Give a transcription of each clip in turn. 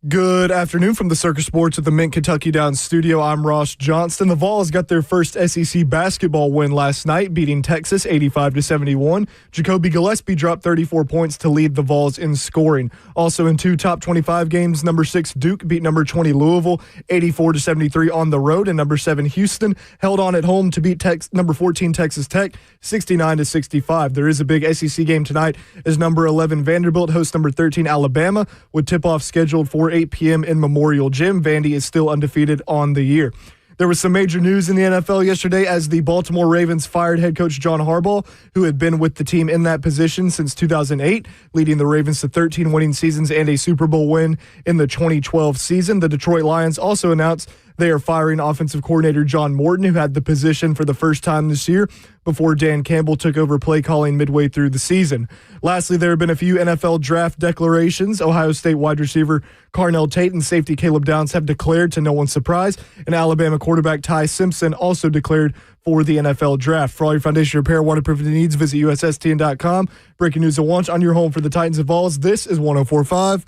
Good afternoon from the Circus Sports at the Mint Kentucky Downs studio. I'm Ross Johnston. The Vols got their first SEC basketball win last night, beating Texas 85-71. Jacoby Gillespie dropped 34 points to lead the Vols in scoring. Also in two top 25 games, number 6 Duke beat number 20 Louisville 84-73 on the road, and number 7 Houston held on at home to beat number 14 Texas Tech 69-65. There is a big SEC game tonight as number 11 Vanderbilt hosts number 13 Alabama, with tip-off scheduled for 8 p.m. in Memorial Gym. Vandy is still undefeated on the year. There was some major news in the NFL yesterday as the Baltimore Ravens fired head coach John Harbaugh, who had been with the team in that position since 2008, leading the Ravens to 13 winning seasons and a Super Bowl win in the 2012 season. The Detroit Lions also announced they are firing offensive coordinator John Morton, who had the position for the first time this year before Dan Campbell took over play calling midway through the season. Lastly, there have been a few NFL draft declarations. Ohio State wide receiver Carnell Tate and safety Caleb Downs have declared, to no one's surprise, and Alabama quarterback Ty Simpson also declared for the NFL draft. For all your foundation repair waterproofing needs, visit USSTN.com. Breaking news at once on your home for the Titans and Vols. This is 104.5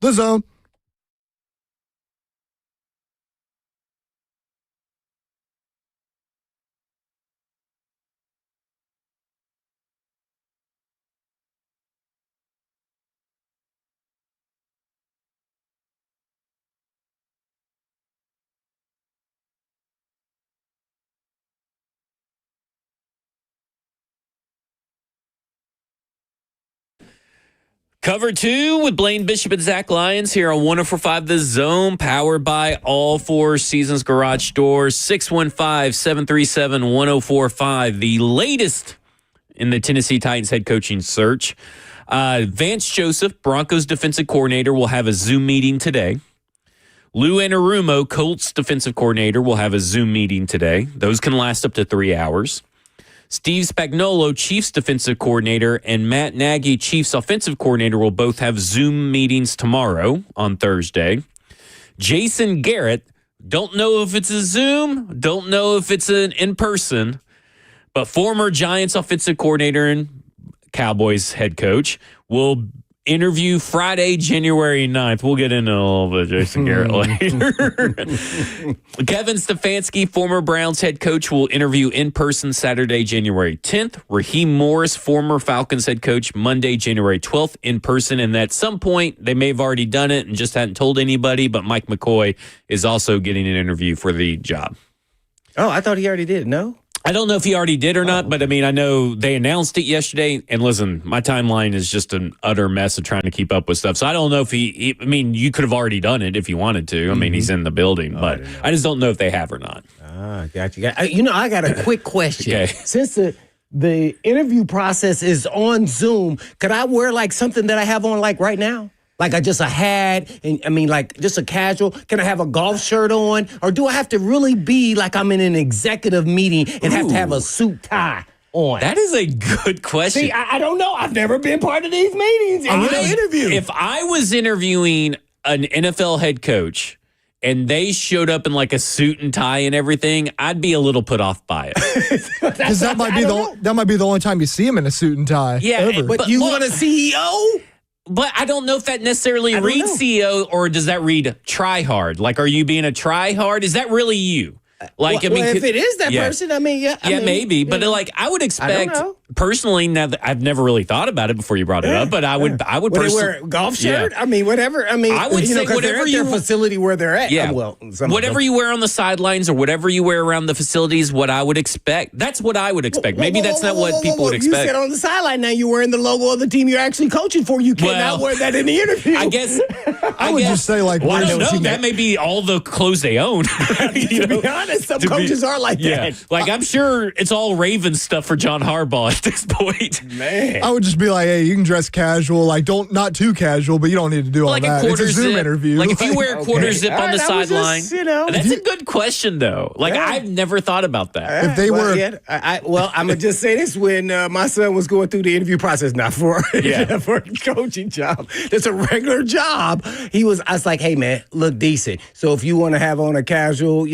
The Zone. Cover 2 with Blaine Bishop and Zach Lyons here on 104.5 The Zone, powered by All Four Seasons Garage Doors, 615-737-1045. The latest in the Tennessee Titans head coaching search. Vance Joseph, Broncos defensive coordinator, will have a Zoom meeting today. Lou Anarumo, Colts defensive coordinator, will have a Zoom meeting today. Those can last up to 3 hours. Steve Spagnuolo, Chiefs defensive coordinator, and Matt Nagy, Chiefs offensive coordinator, will both have Zoom meetings tomorrow on Thursday. Jason Garrett, don't know if it's a Zoom, don't know if it's an in-person, but former Giants offensive coordinator and Cowboys head coach will interview Friday, January 9th. We'll get into a little bit of Jason Garrett later. Kevin Stefanski, former Browns head coach, will interview in person Saturday, January 10th. Raheem Morris, former Falcons head coach, Monday, January 12th, in person. And at some point, they may have already done it and just hadn't told anybody, but Mike McCoy is also getting an interview for the job. Oh, I thought he already did. No? I don't know if he already did or not, but I mean, I know they announced it yesterday. And listen, my timeline is just an utter mess of trying to keep up with stuff. So I don't know if I mean, you could have already done it if you wanted to. I mean, he's in the building, but I just don't know if they have or not. Ah, got you. I got a quick question. Okay. Since the interview process is on Zoom, could I wear like something that I have on like right now? Like just a hat, and I mean, like just a casual. Can I have a golf shirt on, or do I have to really be like I'm in an executive meeting and have to have a suit tie on? That is a good question. See, I don't know. I've never been part of these meetings. Interview. If I was interviewing an NFL head coach and they showed up in like a suit and tie and everything, I'd be a little put off by it. Because that might be the only time you see him in a suit and tie. Yeah, ever. But you want a CEO? But I don't know if that necessarily reads CEO, or does that read try hard? Like, are you being a try hard? Is that really you? Like, well, if it is that person, I mean, maybe. But like, I would expect personally. Now that I've never really thought about it before you brought it up, but I would Would they wear a golf shirt? I mean, whatever. I mean, I would say whatever your facility where they're at. Yeah, whatever you wear on the sidelines or whatever you wear around the facilities, what I would expect. That's what I would expect. Maybe that's not what people would expect. You said on the sideline. Now you're wearing the logo of the team you're actually coaching for. You cannot wear that in the interview. I guess I would just say like, I don't know. That may be all the clothes they own. To be honest, some coaches are like that. Like, I'm sure it's all Ravens stuff for John Harbaugh at this point. Man. I would just be like, hey, you can dress casual. Like, not too casual, but you don't need to do all like that. A quarter it's a Zoom zip. interview. Like, if you wear a quarter zip on the sideline. That's a good question, though. Like, I've never thought about that. If they were... I'm going to just say this. When my son was going through the interview process, not for, for a coaching job, it's a regular job. I was like, hey, man, look decent. So if you want to have on a casual,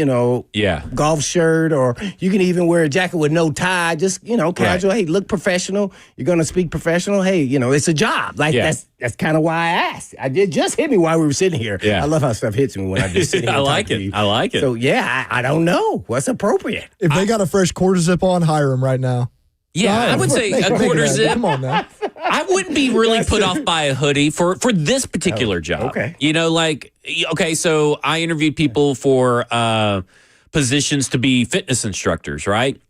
golf shirt, or you can even wear a jacket with no tie, just, casual. Right. Hey, look professional. You're going to speak professional. Hey, it's a job. Like that's kind of why I asked. I did just hit me while we were sitting here. Yeah. I love how stuff hits me when I just sit here. I like it. I like it. So yeah, I don't know what's appropriate. If they got a fresh quarter zip on, hire them right now. Yeah, I would say a quarter zip. Come on now. I wouldn't be really put off by a hoodie for this particular job. Okay. So I interviewed people for positions to be fitness instructors, right?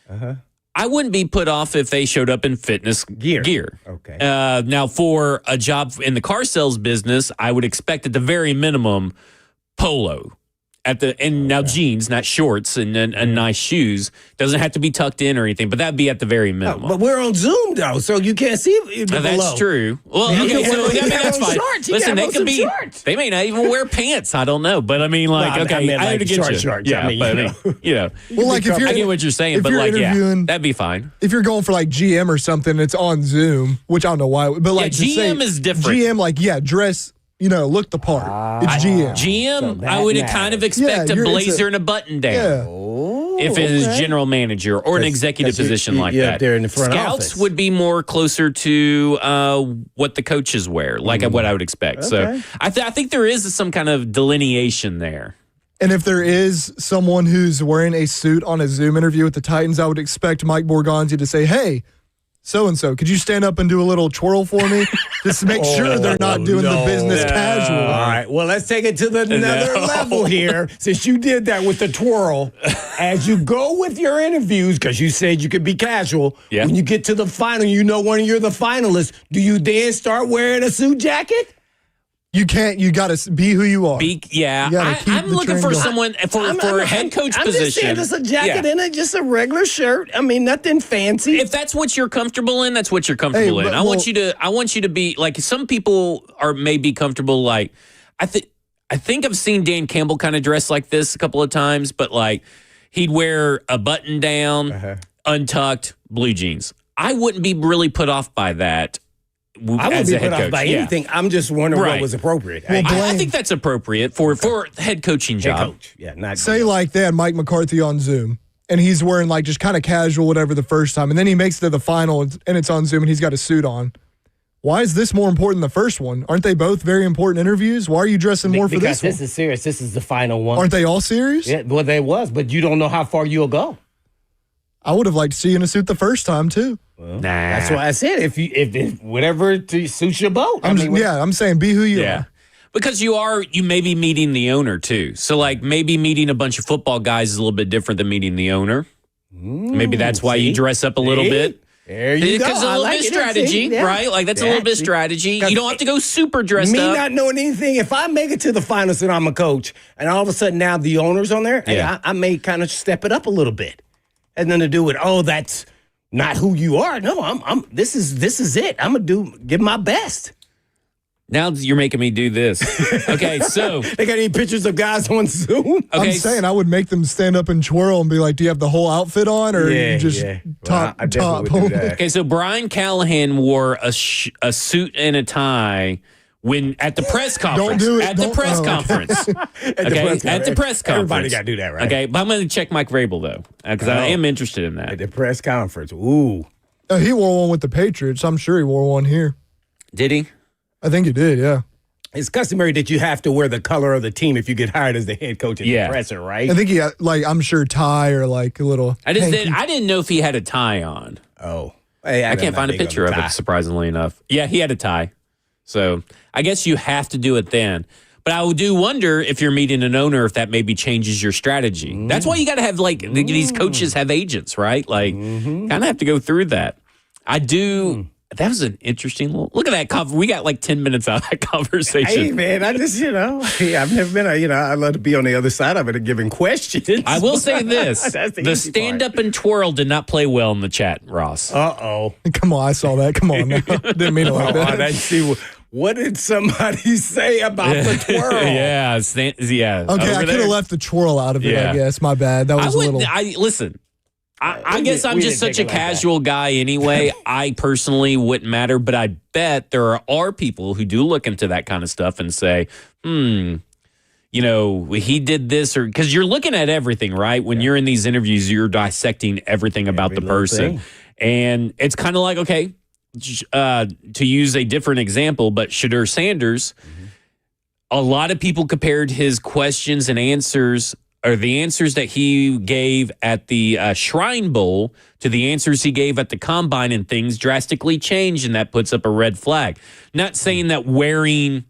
Uh-huh. I wouldn't be put off if they showed up in fitness gear. Okay. Now, for a job in the car sales business, I would expect at the very minimum polo. Now jeans, not shorts, and nice shoes. Doesn't have to be tucked in or anything, but that'd be at the very minimum. But we're on Zoom though, so you can't see below. That's true. Well, okay, so that's fine. Listen, they could be. Shorts. They may not even wear pants. I don't know, but I mean, like, No, okay, I meant, I like, get short you. shorts. Yeah, I mean, Well, like if you're, I get what you're saying, if but you're like, interviewing- that'd be fine. if you're going for like GM or something, it's on Zoom, which I don't know why, but like to say GM is different. GM, like dress. Look the part. It's GM. GM, So I would that kind of matters. expect Yeah, a it's blazer and a button down. Yeah. If it is general manager or an executive 'cause you're- position like you're that. up there in the front Scouts office. would be more closer to what the coaches wear, like what I would expect. Okay. So I think there is some kind of delineation there. And if there is someone who's wearing a suit on a Zoom interview with the Titans, I would expect Mike Borgonzi to say, "Hey, so-and-so, could you stand up and do a little twirl for me? Just to make sure they're not doing the business casual." All right. Well, let's take it to another level here. Since you did that with the twirl, as you go with your interviews, because you said you could be casual, when you get to the final, when you're the finalist, do you then start wearing a suit jacket? You can't. You got to be who you are. You gotta keep I'm the looking trend for going. someone for a head coach I'm position. just saying, just a jacket and just a regular shirt. I mean, nothing fancy. If that's what you're comfortable in, that's what you're comfortable in. I want you to be like, some people may be comfortable. Like, I think I've seen Dan Campbell kind of dress like this a couple of times, but like he'd wear a button down, untucked, blue jeans. I wouldn't be really put off by that. I wouldn't be put off by anything. I'm just wondering what was appropriate. I think that's appropriate for head coaching job. Head coach. Yeah, not Say like they had Mike McCarthy on Zoom, and he's wearing like just kind of casual whatever the first time, and then he makes it to the final, and it's on Zoom, and he's got a suit on. Why is this more important than the first one? Aren't they both very important interviews? Why are you dressing more for this one? Because this is serious. This is the final one. Aren't they all serious? Yeah, well, they was, but you don't know how far you'll go. I would have liked to see you in a suit the first time too. Nah, that's why I said if whatever suits your boat. I'm saying be who you are. Because you may be meeting the owner too. So like maybe meeting a bunch of football guys is a little bit different than meeting the owner. Maybe that's why you dress up a little bit. There you go. Because a little bit of strategy, right? Like that's a little bit of strategy. You don't have to go super dressed up. Me not knowing anything. If I make it to the finals and I'm a coach, and all of a sudden now the owner's on there, I may kind of step it up a little bit. And then to do it, that's not who you are. No, I'm. This is it. I'm gonna give my best. Now you're making me do this. Okay, so they got any pictures of guys on Zoom? Okay, I'm saying I would make them stand up and twirl and be like, "Do you have the whole outfit on, or you just top?" I definitely would do that. Okay, so Brian Callahan wore a suit and a tie when at the press conference. Don't do it. At the press conference. At the press conference. Everybody got to do that, right? Okay, but I'm going to check Mike Vrabel though, because I am interested in that. At the press conference. Ooh. He wore one with the Patriots. I'm sure he wore one here. Did he? I think he did. Yeah. It's customary that you have to wear the color of the team if you get hired as the head coach at the presser, right? I think he had, I'm sure tie or like a little. I didn't know if he had a tie on. Oh. Hey, I can't find a picture of it, surprisingly enough. Yeah, he had a tie. So I guess you have to do it then. But I do wonder if you're meeting an owner, if that maybe changes your strategy. That's why you got to have, these coaches have agents, right? Kind of have to go through that. I do. That was an interesting look at that cover. We got 10 minutes out of that conversation. Hey, man, I just, I've never been, I love to be on the other side of it and giving questions. I will say this. The stand-up and twirl did not play well in the chat, Ross. Uh-oh. Come on, I saw that. Come on now. Didn't mean it like that. Let's see. What did somebody say about the twirl? Yeah. Okay, I could have left the twirl out of it, I guess. My bad. That was a little. Listen. I guess I'm just such a casual guy anyway. I personally wouldn't matter, but I bet there are people who do look into that kind of stuff and say, he did this, or because you're looking at everything, right? When you're in these interviews, you're dissecting everything about the person. And it's kind of like, okay, to use a different example, but Shadur Sanders, a lot of people compared his questions and answers, or the answers that he gave at the Shrine Bowl to the answers he gave at the Combine, and things drastically changed, and that puts up a red flag. Not saying that wearing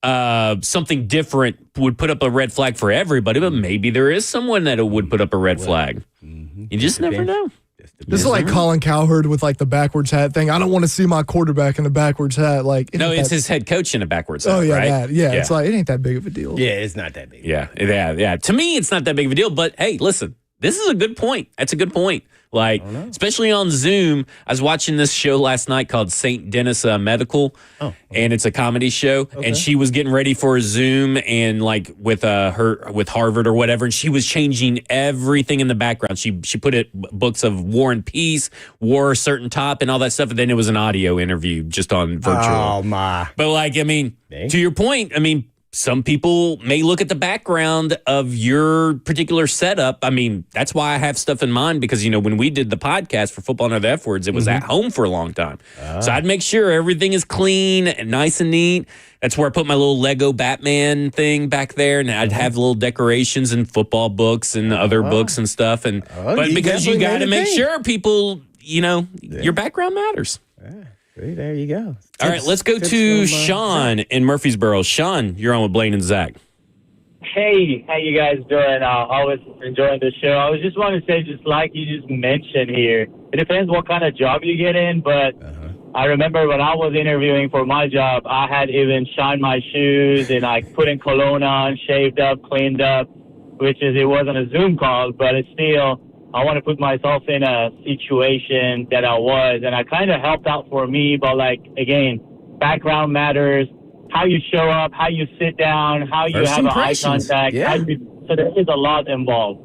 something different would put up a red flag for everybody, but maybe there is someone that it would put up a red flag. You just never know. This is like Colin Cowherd with like the backwards hat thing. I don't want to see my quarterback in a backwards hat. Like, no, it's his head coach in a backwards hat. Oh yeah, right? that. Yeah, it's like it ain't that big of a deal. Yeah, it's not that big. Yeah. To me, it's not that big of a deal. But hey, listen, this is a good point. That's a good point. Like, especially on Zoom, I was watching this show last night called St. Dennis Medical, and it's a comedy show. And she was getting ready for a Zoom and like with Harvard or whatever, and she was changing everything in the background. She put it books of War and Peace, wore a certain top, and all that stuff. And then it was an audio interview just on virtual. Oh my! But like, I mean, to your point, I mean, some people may look at the background of your particular setup. I mean, that's why I have stuff in mind because, you know, when we did the podcast for Football and Other F Words, it was at home for a long time. So I'd make sure everything is clean and nice and neat. That's where I put my little Lego Batman thing back there, and I'd have little decorations and football books and other books and stuff. And but because you got to make sure people, you know, your background matters. There you go. All right, let's go to Sean in Murfreesboro. Sean, you're on with Blaine and Zach. Hey, how you guys doing? Always enjoying the show. I was just want to say, just like you just mentioned here, it depends what kind of job you get in, but I remember when I was interviewing for my job, I had even shined my shoes and I put in cologne on, shaved up, cleaned up, it wasn't a Zoom call, but it's still, I want to put myself in a situation that I was, and I kind of helped out for me, but like, again, background matters, how you show up, how you sit down, how you have an eye contact. So there is a lot involved.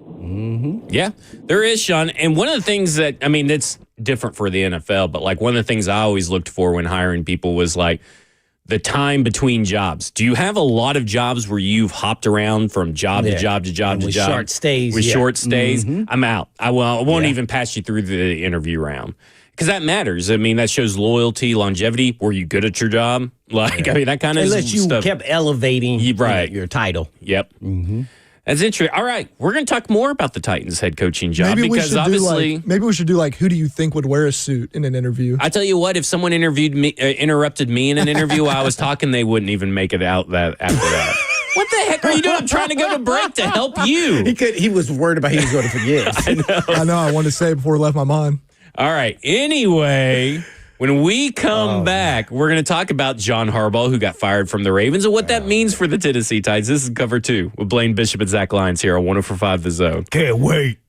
Yeah, there is, Sean. And one of the things that, I mean, that's different for the NFL, but like one of the things I always looked for when hiring people was like the time between jobs. Do you have a lot of jobs where you've hopped around from job to job to job to job? Short stays. With short stays, I'm out. I won't even pass you through the interview round. Because that matters. I mean, that shows loyalty, longevity. Were you good at your job? Like, I mean, that kind of unless you stuff. kept elevating your title. Yep. That's interesting. All right, we're going to talk more about the Titans head coaching job because obviously, maybe we should do like, who do you think would wear a suit in an interview? I tell you what, if someone interrupted me in an interview while I was talking, they wouldn't even make it out that after that. What the heck are you doing? I'm trying to go to break to help you. He was worried about he was going to forget. I know. I wanted to say it before it left my mind. All right. Anyway, when we come back, we're going to talk about John Harbaugh, who got fired from the Ravens, and what that means for the Tennessee Titans. This is Cover 2 with Blaine Bishop and Zach Lyons here on 104.5 The Zone. Can't wait.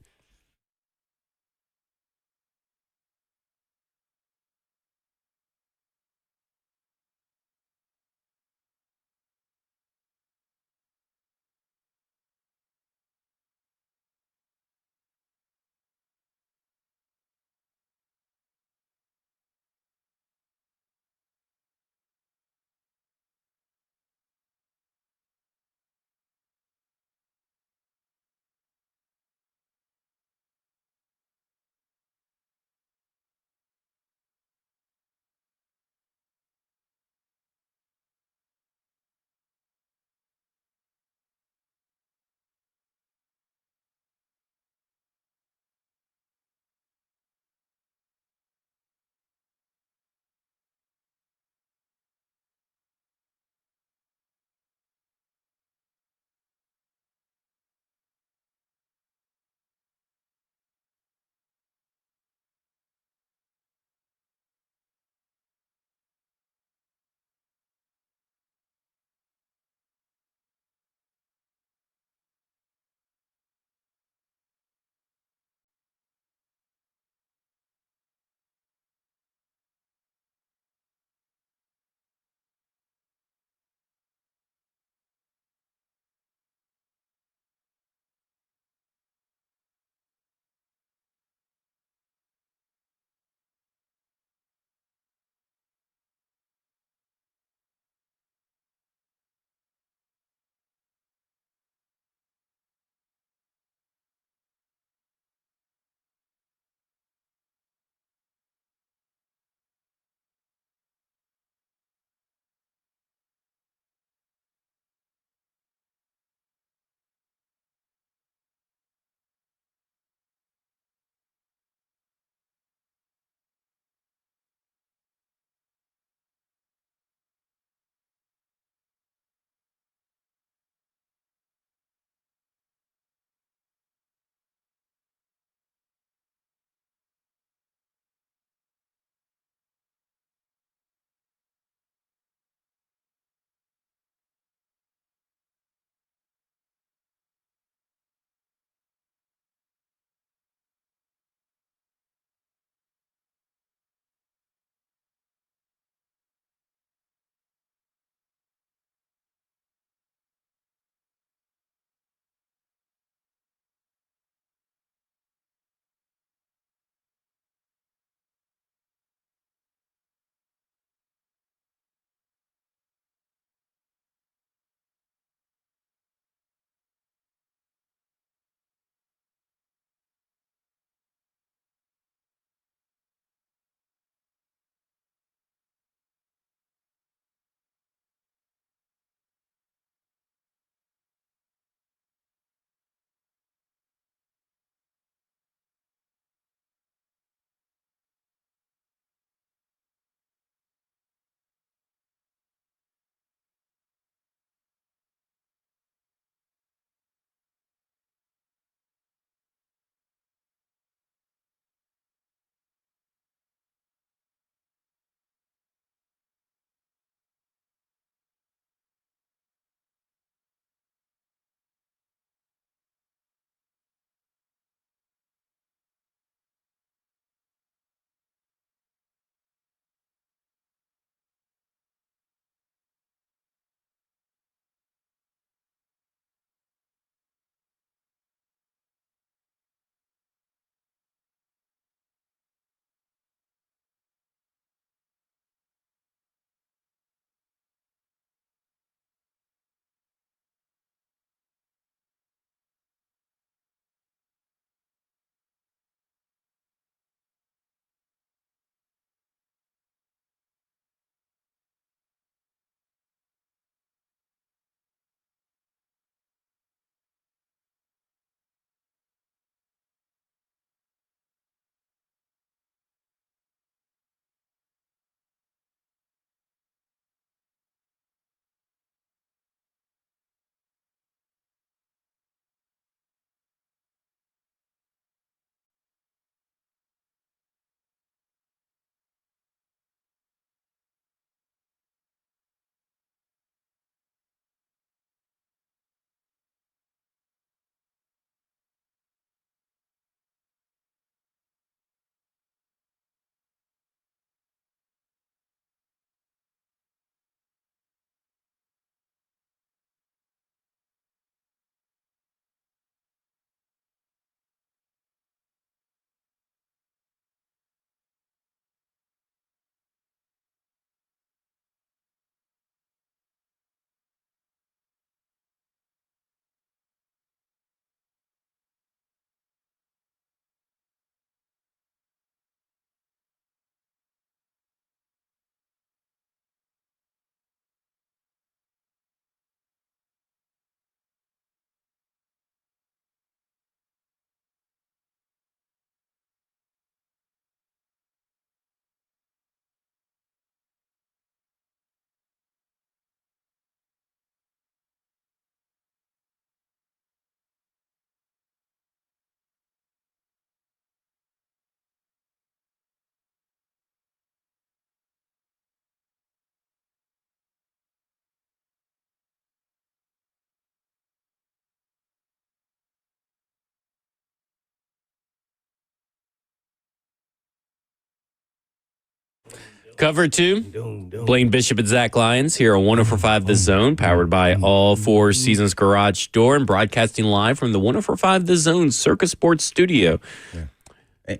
Cover 2, Blaine Bishop and Zach Lyons here on 104.5 The Zone, powered by All Four Seasons Garage Door and broadcasting live from the 104.5 The Zone Circus Sports Studio. Yeah.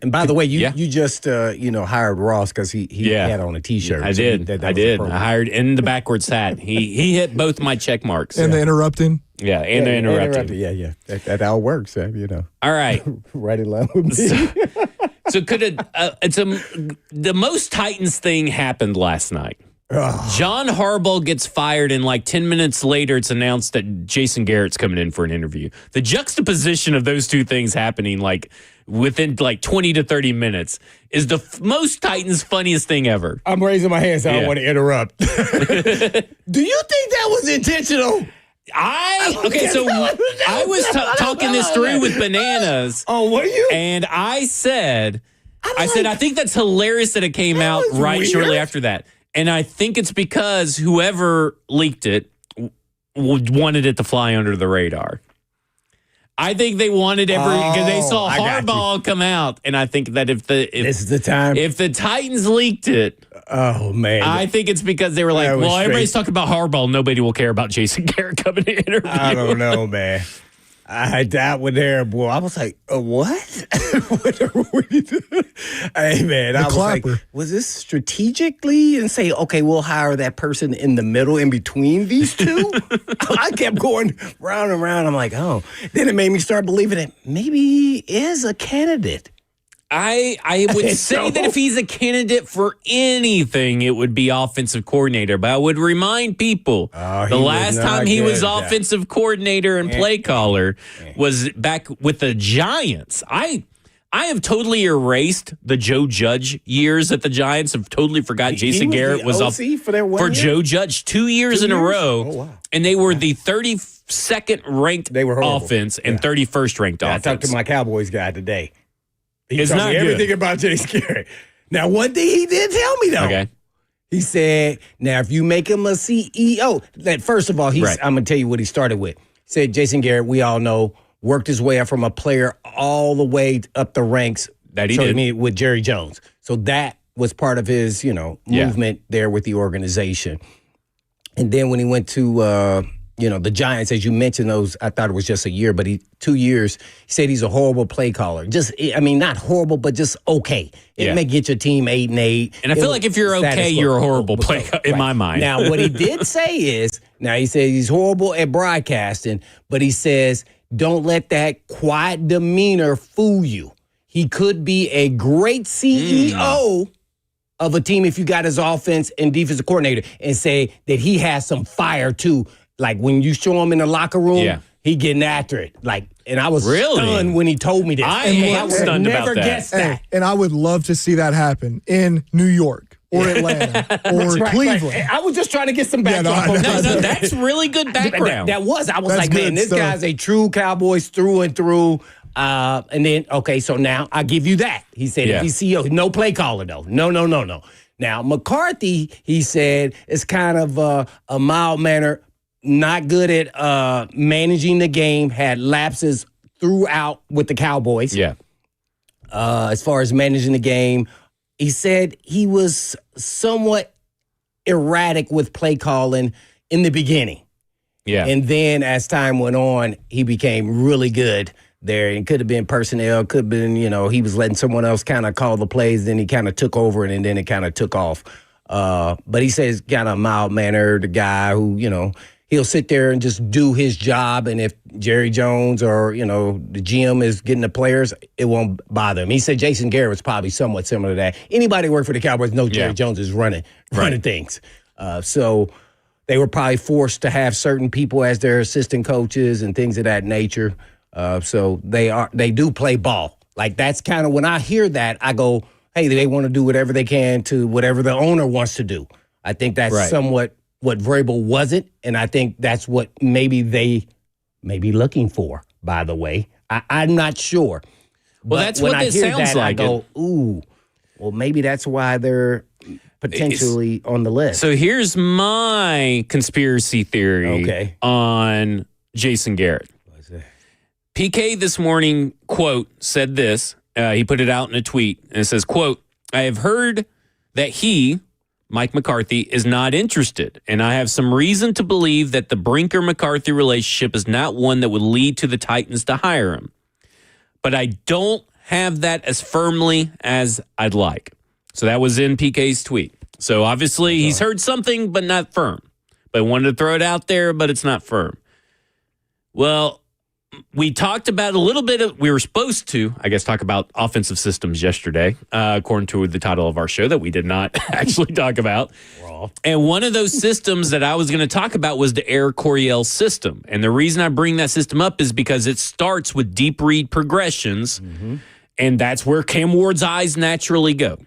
And by the way, you just hired Ross because he had on a T-shirt. I did. I hired in the backwards hat. He hit both my check marks. And the interrupting. Yeah, and the interrupting. Yeah. That all works, All right. Right in line with me. So the most Titans thing happened last night. John Harbaugh gets fired, and like 10 minutes later, it's announced that Jason Garrett's coming in for an interview. The juxtaposition of those two things happening like within like 20 to 30 minutes is the most Titans funniest thing ever. I'm raising my hand, so I don't want to interrupt. Do you think that was intentional? I was talking this through with Bananas. Oh, were you? And I said, I think that's hilarious that it came out right weird. shortly after that. And I think it's because whoever leaked it wanted it to fly under the radar. I think they wanted because they saw Harbaugh come out, and I think that if this is the time, if the Titans leaked it, oh man, I think it's because they were like, well, everybody's talking about Harbaugh, nobody will care about Jason Garrett coming to interview. I don't know, man. That one there, boy. I was like, what? What are we doing? Hey, man, I was like, was this strategically and say, okay, we'll hire that person in the middle in between these two? I kept going round and round. I'm like, oh. Then it made me start believing that maybe he is a candidate. I would say that if he's a candidate for anything, it would be offensive coordinator. But I would remind people the last time he was offensive coordinator and play caller was back with the Giants. I have totally erased the Joe Judge years at the Giants. I've totally forgot Jason Garrett was off for Joe Judge 2 years in a row. Oh, wow. And they were the 32nd ranked offense and 31st ranked offense. I talked to my Cowboys guy today. He it's told not me everything about Jason Garrett. Now, one thing he did tell me, though. Okay. He said, now, if you make him a CEO, that first of all, I'm going to tell you what he started with. He said, Jason Garrett, we all know, worked his way up from a player all the way up the ranks. That he did. With Jerry Jones. So that was part of his, movement there with the organization. And then when he went to the Giants, as you mentioned, those, I thought it was just a year, but 2 years, he said he's a horrible play caller. Not horrible, but just okay. It may get your team 8-8. And I feel like if you're okay, you're a horrible play in my mind. Now, what he did say is, he says he's horrible at broadcasting, but he says, don't let that quiet demeanor fool you. He could be a great CEO of a team if you got his offense and defensive coordinator, and say that he has some fire too. Like when you show him in the locker room, he getting after it. And I was stunned when he told me this. I am stunned about that. Never guessed that. And I would love to see that happen in New York or Atlanta or Cleveland. Right. I was just trying to get some background. No, that's really good background. I was like, man, this guy's a true Cowboys through and through. And then, okay, so now I give you that. He said if he's CEO, no play caller though. No. Now, McCarthy, he said, is kind of a mild-mannered, not good at managing the game, had lapses throughout with the Cowboys. Yeah. As far as managing the game, he said he was somewhat erratic with play calling in the beginning. Yeah. And then as time went on, he became really good there. It could have been personnel, could have been, he was letting someone else kind of call the plays, then he kind of took over and then it kind of took off. But he says kind of mild-mannered guy who, he'll sit there and just do his job. And if Jerry Jones or, the GM is getting the players, it won't bother him. He said Jason Garrett was probably somewhat similar to that. Anybody who worked for the Cowboys knows Jerry Jones is running things. So they were probably forced to have certain people as their assistant coaches and things of that nature. So they do play ball. Like that's kind of when I hear that, I go, hey, they want to do whatever they can to whatever the owner wants to do. I think that's somewhat what Vrabel wasn't, and I think that's what maybe they may be looking for, by the way. I'm not sure. Well, that's what this sounds like. I go, ooh, well, maybe that's why they're potentially on the list. So here's my conspiracy theory on Jason Garrett. PK this morning, quote, said this. He put it out in a tweet, and it says, quote, I have heard that he Mike McCarthy is not interested. And I have some reason to believe that the Brinker-McCarthy relationship is not one that would lead to the Titans to hire him. But I don't have that as firmly as I'd like. So that was in PK's tweet. So obviously he's heard something, but not firm. But I wanted to throw it out there, but it's not firm. Well, we talked about a little bit we were supposed to, I guess, talk about offensive systems yesterday, according to the title of our show that we did not actually talk about. And one of those systems that I was going to talk about was the Air Coryell system. And the reason I bring that system up is because it starts with deep read progressions, and that's where Cam Ward's eyes naturally go.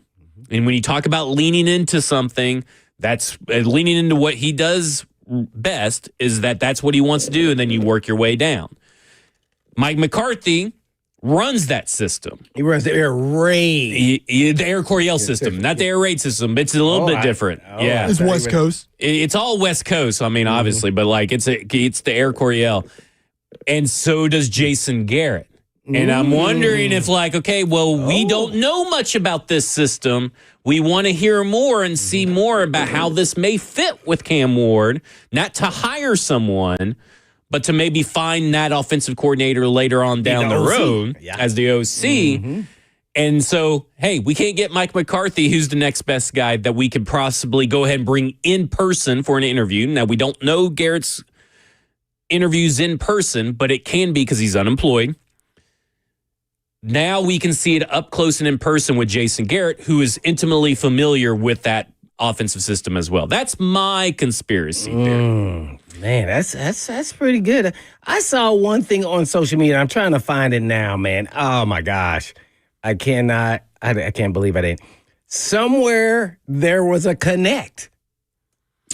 And when you talk about leaning into something, that's leaning into what he does best is that's what he wants to do, and then you work your way down. Mike McCarthy runs that system. He runs the air raid. The Air Coryell system, not the air raid system. It's a little bit different. Yeah, It's West Coast. It's all West Coast. I mean, obviously, but like it's the Air Coryell, and so does Jason Garrett. And I'm wondering if, like, okay, well, we don't know much about this system. We want to hear more and see more about how this may fit with Cam Ward, not to hire someone, but to maybe find that offensive coordinator later on down the road as the OC. And so, hey, we can't get Mike McCarthy, who's the next best guy that we could possibly go ahead and bring in person for an interview. Now, we don't know Garrett's interviews in person, but it can be because he's unemployed. Now we can see it up close and in person with Jason Garrett, who is intimately familiar with that offensive system as well. That's my conspiracy theory. Man, that's pretty good. I saw one thing on social media. I'm trying to find it now, man. Oh my gosh, I can't believe I didn't. Somewhere there was a connect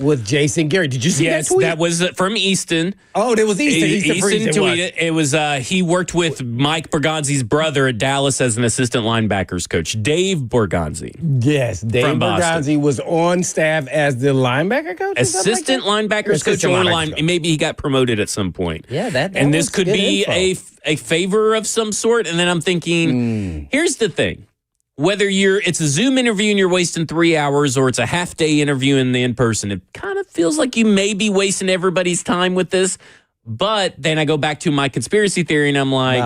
with Jason Garrett. Did you see that tweet? That was from Easton. Oh, it was Easton. Easton tweeted. It was he worked with Mike Borgonzi's brother at Dallas as an assistant linebackers coach, Dave Borgonzi. Yes, Dave Borgonzi was on staff as the linebacker coach. Assistant linebackers coach, or maybe he got promoted at some point. Yeah, and this could be a favor of some sort. And then I'm thinking, here's the thing. Whether it's a Zoom interview and you're wasting 3 hours or it's a half-day interview in the in-person, it kind of feels like you may be wasting everybody's time with this. But then I go back to my conspiracy theory and I'm like,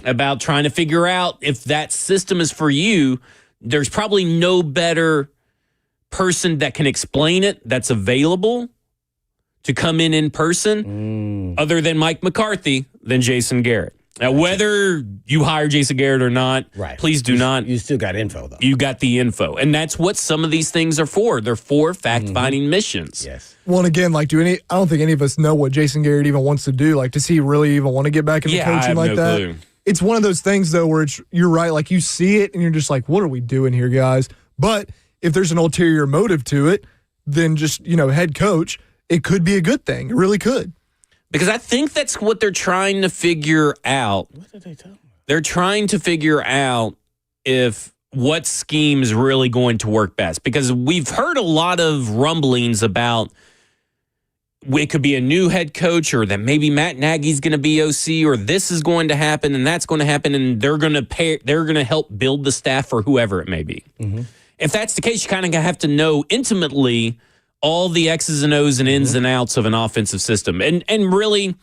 about trying to figure out if that system is for you. There's probably no better person that can explain it that's available to come in person other than Mike McCarthy than Jason Garrett. Now, whether you hire Jason Garrett or not, please do not. You still got info, though. You got the info. And that's what some of these things are for. They're for fact-finding missions. Yes. Well, and again, like, I don't think any of us know what Jason Garrett even wants to do. Like, does he really even want to get back into coaching like that? Clue. It's one of those things, though, where you're right. Like, you see it, and you're just like, what are we doing here, guys? But if there's an ulterior motive to it, then just, head coach, it could be a good thing. It really could. Because I think that's what they're trying to figure out. What did they tell me? They're trying to figure out what scheme is really going to work best. Because we've heard a lot of rumblings about it could be a new head coach, or that maybe Matt Nagy's going to be OC, or this is going to happen and that's going to happen, and they're going to help build the staff for whoever it may be. If that's the case, you kind of have to know intimately all the X's and O's and ins and outs of an offensive system. And really,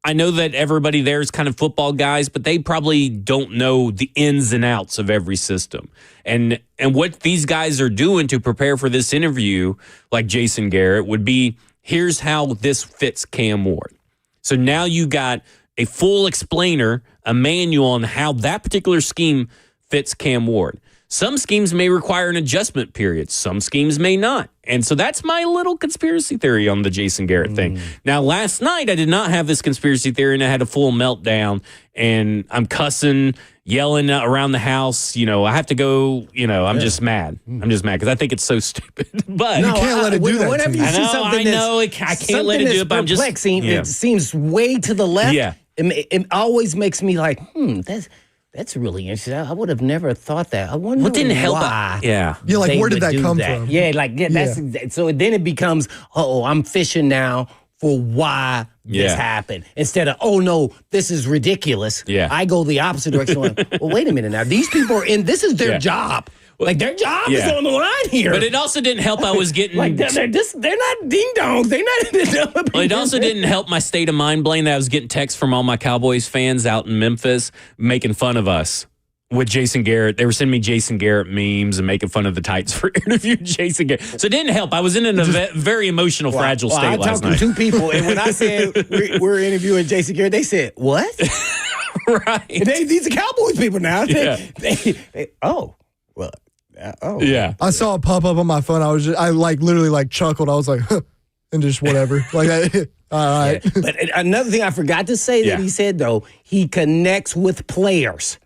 I know that everybody there is kind of football guys, but they probably don't know the ins and outs of every system. And what these guys are doing to prepare for this interview, like Jason Garrett, would be, here's how this fits Cam Ward. So now you got a full explainer, a manual on how that particular scheme fits Cam Ward. Some schemes may require an adjustment period. Some schemes may not. And so that's my little conspiracy theory on the Jason Garrett thing. Now, last night, I did not have this conspiracy theory, and I had a full meltdown, and I'm cussing, yelling around the house. I have to go, I'm just mad. I'm just mad because I think it's so stupid. But you can't let it do that. Whenever you see something I can't let it do it, but I'm just perplexing. It seems way to the left. Yeah. It always makes me like, that's really interesting. I would have never thought that. I wonder what didn't help. Why. Yeah, like where did that come from? Yeah, that's so. Then it becomes, I'm fishing now for why this happened instead of, oh no, this is ridiculous. Yeah, I go the opposite direction. Well, wait a minute now. These people are in. This is their job. Like their job is on the line here. But it also didn't help. I was getting like they're not ding dongs. They're not. Well, it also didn't help my state of mind, Blaine, that I was getting texts from all my Cowboys fans out in Memphis making fun of us with Jason Garrett. They were sending me Jason Garrett memes and making fun of the Titans for interviewing Jason Garrett. So it didn't help. I was in a very emotional, fragile state last night. I talked to two people, and when I said we're interviewing Jason Garrett, they said, what? Right. These are Cowboys people now. Yeah. Yeah. I saw it pop up on my phone. I literally chuckled. I was like, huh, and just whatever. All right. Yeah. But another thing I forgot to say that he said, though, he connects with players.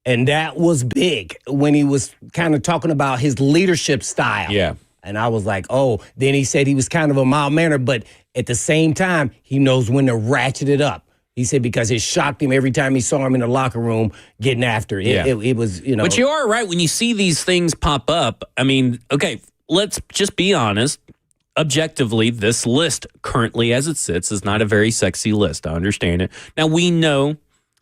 And that was big when he was kind of talking about his leadership style. Yeah. And I was like, then he said he was kind of a mild-mannered, but at the same time, he knows when to ratchet it up. He said because it shocked him every time he saw him in the locker room getting after it. Yeah. It was, But you are right. When you see these things pop up, I mean, okay, let's just be honest. Objectively, this list currently as it sits is not a very sexy list. I understand it. Now, we know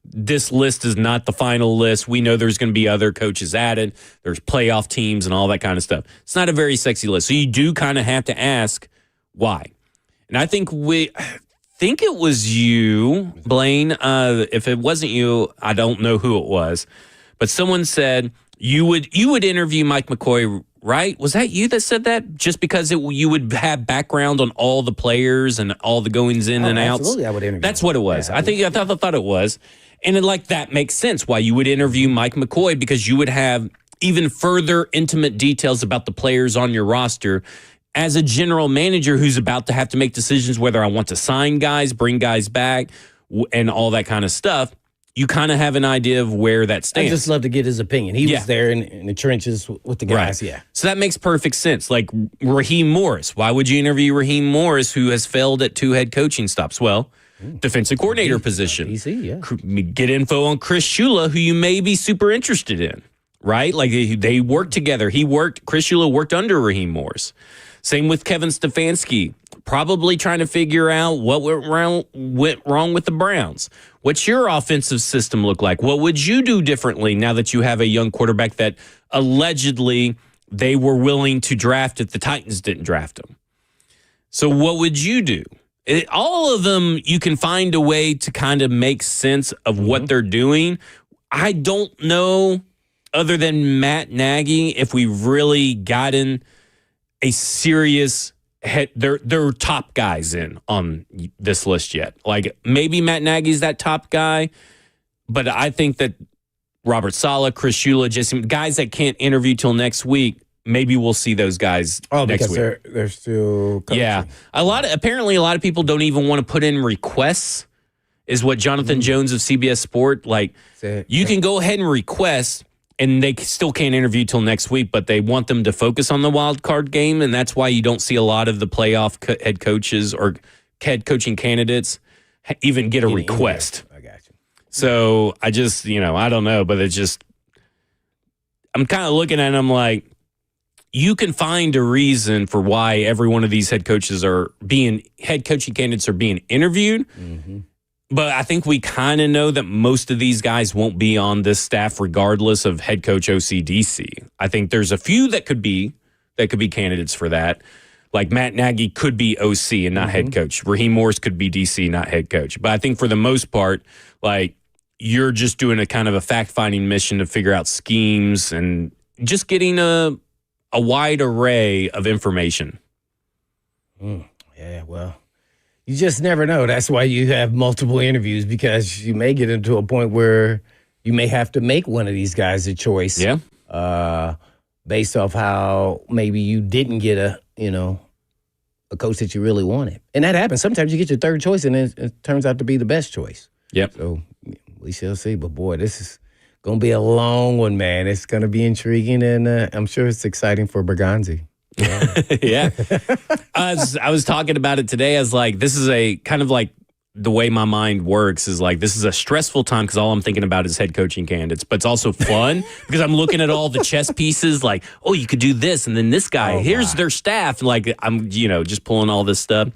this list is not the final list. We know there's going to be other coaches added. There's playoff teams and all that kind of stuff. It's not a very sexy list. So you do kind of have to ask why. And I think it was you, Blaine. If it wasn't you, I don't know who it was. But someone said you would interview Mike McCoy, right? Was that you that said that? Just because you would have background on all the players and all the goings in and outs? Absolutely, I would interview. That's what it was. Yeah, I thought it was. And that makes sense why you would interview Mike McCoy, because you would have even further intimate details about the players on your roster. As a general manager who's about to have to make decisions whether I want to sign guys, bring guys back, and all that kind of stuff, you kind of have an idea of where that stands. I just love to get his opinion. He was there in the trenches with the guys, right. So that makes perfect sense. Like Raheem Morris. Why would you interview Raheem Morris, who has failed at 2 head coaching stops? Well, defensive coordinator position. DC, Get info on Chris Shula, who you may be super interested in, right? Like they worked together. Chris Shula worked under Raheem Morris. Same with Kevin Stefanski, probably trying to figure out what went wrong with the Browns. What's your offensive system look like? What would you do differently now that you have a young quarterback that allegedly they were willing to draft if the Titans didn't draft him? So what would you do? All of them, you can find a way to kind of make sense of what they're doing. I don't know, other than Matt Nagy, if we've really gotten a serious their top guys in on this list yet. Like maybe Matt Nagy's that top guy, but I think that Robert Saleh, Chris Shula, just guys that can't interview till next week. Maybe we'll see those guys next week. They're still coaching. Yeah. Apparently a lot of people don't even want to put in requests, is what Jonathan Jones of CBS Sport, you can go ahead and request, and they still can't interview till next week, but they want them to focus on the wild card game, and that's why you don't see a lot of the playoff head coaches or head coaching candidates even get a request. I got you. So I just, I don't know, but it's just, I'm kind of looking at them like, you can find a reason for why every one of these head coaching candidates are being interviewed. Mm-hmm. But I think we kind of know that most of these guys won't be on this staff regardless of head coach OC-DC. I think there's a few that could be candidates for that. Like Matt Nagy could be OC and not head coach. Raheem Morris could be DC, not head coach. But I think for the most part, you're just doing a kind of a fact-finding mission to figure out schemes and just getting a wide array of information. Yeah, well, you just never know. That's why you have multiple interviews, because you may get into a point where you may have to make one of these guys a choice. Yeah. Based off how maybe you didn't get a coach that you really wanted. And that happens. Sometimes you get your third choice and it turns out to be the best choice. Yep. So we shall see. But boy, this is going to be a long one, man. It's going to be intriguing, and I'm sure it's exciting for Berganzi. Yeah. I was talking about it today. I was like, this is a kind of like the way my mind works is like, this is a stressful time because all I'm thinking about is head coaching candidates, but it's also fun because I'm looking at all the chess pieces like, oh, you could do this. And then this guy, here's their staff. Like I'm, just pulling all this stuff.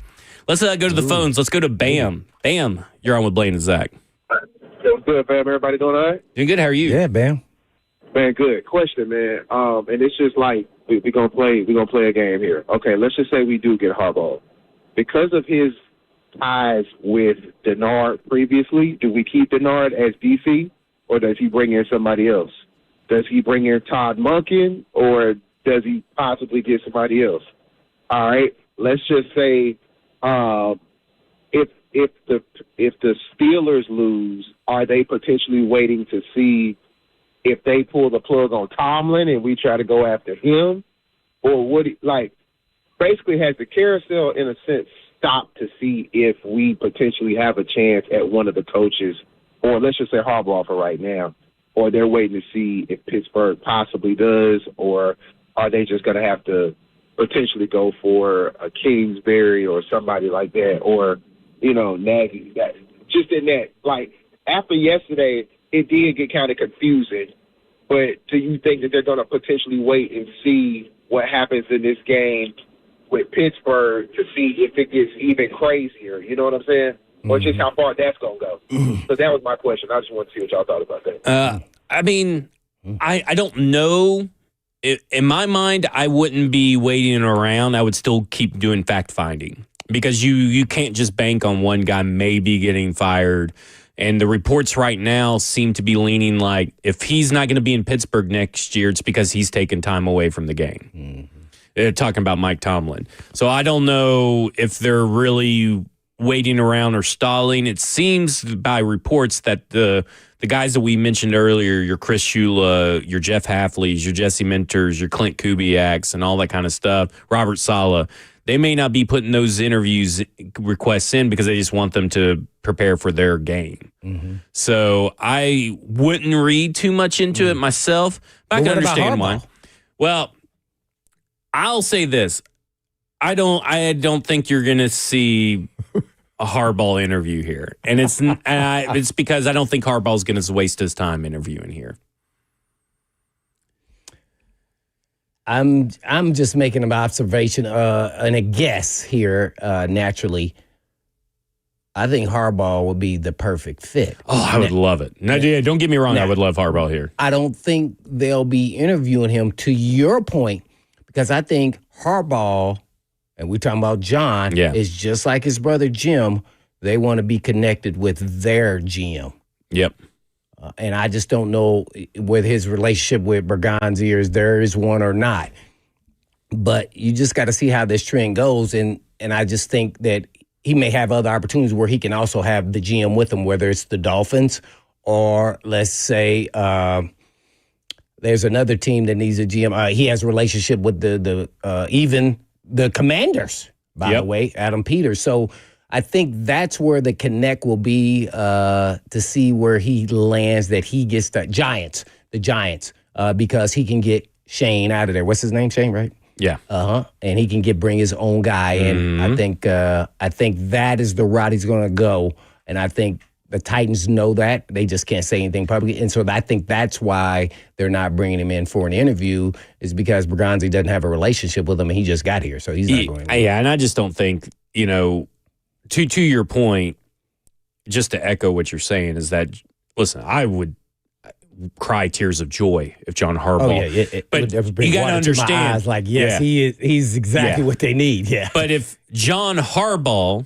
Let's go to the phones. Let's go to Bam. Bam, you're on with Blaine and Zach. What's good, fam? Everybody doing all right? Doing good. How are you? Yeah, Bam. Man, good question, man. And it's just like we're gonna play a game here. Okay, let's just say we do get Harbaugh. Because of his ties with Denard previously, do we keep Denard as DC, or does he bring in somebody else? Does he bring in Todd Monken, or does he possibly get somebody else? All right, let's just say if the Steelers lose, are they potentially waiting to see if they pull the plug on Tomlin and we try to go after him? Or would it, like, basically has the carousel in a sense stopped to see if we potentially have a chance at one of the coaches, or let's just say Harbaugh for right now, or they're waiting to see if Pittsburgh possibly does, or are they just going to have to potentially go for a Kingsbury or somebody like that, or, you know, Nagy? That, just in that, like, after yesterday, it did get kind of confusing, but do you think that they're going to potentially wait and see what happens in this game with Pittsburgh to see if it gets even crazier? You know what I'm saying? Mm-hmm. Or just how far that's going to go? So that was my question. I just want to see what y'all thought about that. I mean, I don't know. In my mind, I wouldn't be waiting around. I would still keep doing fact-finding because you can't just bank on one guy maybe getting fired. And the reports right now seem to be leaning like if he's not going to be in Pittsburgh next year, it's because he's taken time away from the game. Mm-hmm. They're talking about Mike Tomlin. So I don't know if they're really waiting around or stalling. It seems by reports that the guys that we mentioned earlier, your Chris Shula, your Jeff Halfleys, your Jesse Mentors, your Clint Kubiaks, and all that kind of stuff, Robert Saleh, they may not be putting those interviews requests in because they just want them to prepare for their game. Mm-hmm. So I wouldn't read too much into it myself, but I can understand why. Well, I'll say this. I don't think you're going to see a Harbaugh interview here. And it's because I don't think Harbaugh's going to waste his time interviewing here. I'm just making an observation and a guess here, naturally. I think Harbaugh would be the perfect fit. Oh, I would love it. No, don't get me wrong. I would love Harbaugh here. I don't think they'll be interviewing him, to your point, because I think Harbaugh, and we're talking about John, is just like his brother Jim. They want to be connected with their GM. Yep. And I just don't know with his relationship with Berganzi, if there is one or not. But you just got to see how this trend goes. And I just think that he may have other opportunities where he can also have the GM with him, whether it's the Dolphins or let's say there's another team that needs a GM. He has a relationship with even the Commanders, by the way, Adam Peters. So I think that's where the connect will be to see where he lands, that he gets the Giants, because he can get Shane out of there. What's his name? Shane, right? Yeah. And he can bring his own guy in. Mm-hmm. I think that is the route he's going to go, and I think the Titans know that. They just can't say anything publicly, and so I think that's why they're not bringing him in for an interview, is because Berganzi doesn't have a relationship with him, and he just got here, so he's not going. Yeah, and I just don't think, to your point, just to echo what you're saying, is that, listen, I would cry tears of joy if John Harbaugh. But you got to understand, he's exactly what they need. Yeah. But if John Harbaugh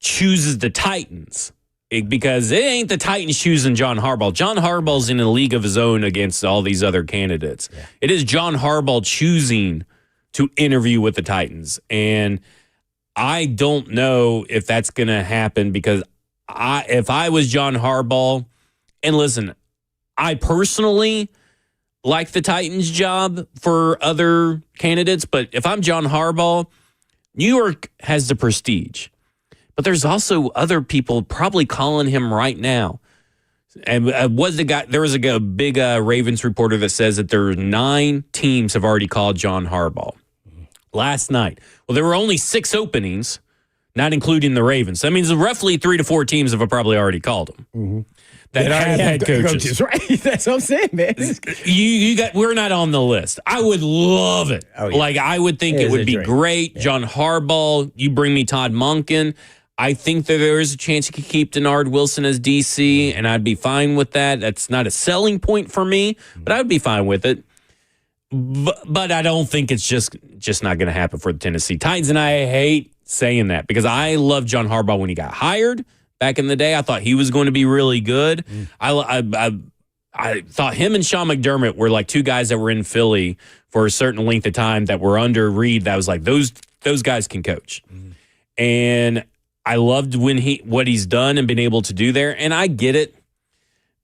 chooses the Titans, because it ain't the Titans choosing John Harbaugh. John Harbaugh's in a league of his own against all these other candidates. Yeah. It is John Harbaugh choosing to interview with the Titans. And I don't know if that's going to happen, because if I was John Harbaugh, and listen, I personally like the Titans job for other candidates, but if I'm John Harbaugh, New York has the prestige. But there's also other people probably calling him right now. And there was a big Ravens reporter that says that there are 9 teams have already called John Harbaugh last night. Well, there were only 6 openings, not including the Ravens. That means roughly 3 to 4 teams have probably already called him. Mm-hmm. That have head coaches. Right? That's what I'm saying, man. We're not on the list. I would love it. Oh, yeah. Like, I would think it would be great. Yeah. John Harbaugh, you bring me Todd Monken. I think that there is a chance he could keep Denard Wilson as DC, and I'd be fine with that. That's not a selling point for me, but I would be fine with it. But I don't think it's just not going to happen for the Tennessee Titans, and I hate saying that because I loved John Harbaugh when he got hired back in the day. I thought he was going to be really good. I thought him and Sean McDermott were like two guys that were in Philly for a certain length of time that were under Reed. That was like those guys can coach, and I loved what he's done and been able to do there. And I get it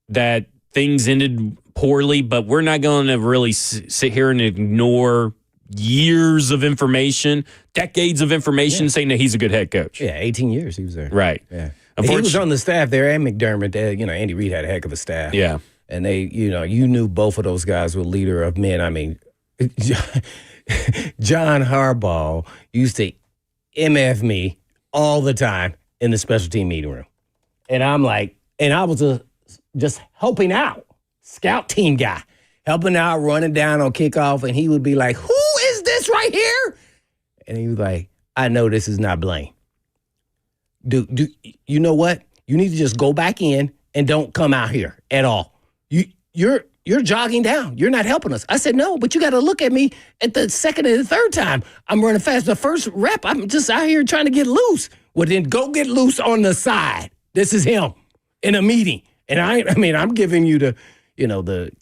that things ended poorly, but we're not going to really sit here and ignore years of information, decades of information saying that he's a good head coach. Yeah, 18 years he was there. Right. Yeah. He was on the staff there, and McDermott. Andy Reid had a heck of a staff. Yeah. And they, you knew both of those guys were leader of men. I mean, John Harbaugh used to MF me all the time in the special team meeting room. And I'm like, and I was just helping out, scout team guy, helping out, running down on kickoff. And he would be like, who is this right here? And he was like, I know this is not Blaine. Do you know what? You need to just go back in and don't come out here at all. You're jogging down. You're not helping us. I said, no, but you got to look at me at the second and the third time. I'm running fast. The first rep, I'm just out here trying to get loose. Well, then go get loose on the side. This is him in a meeting. And I'm giving you the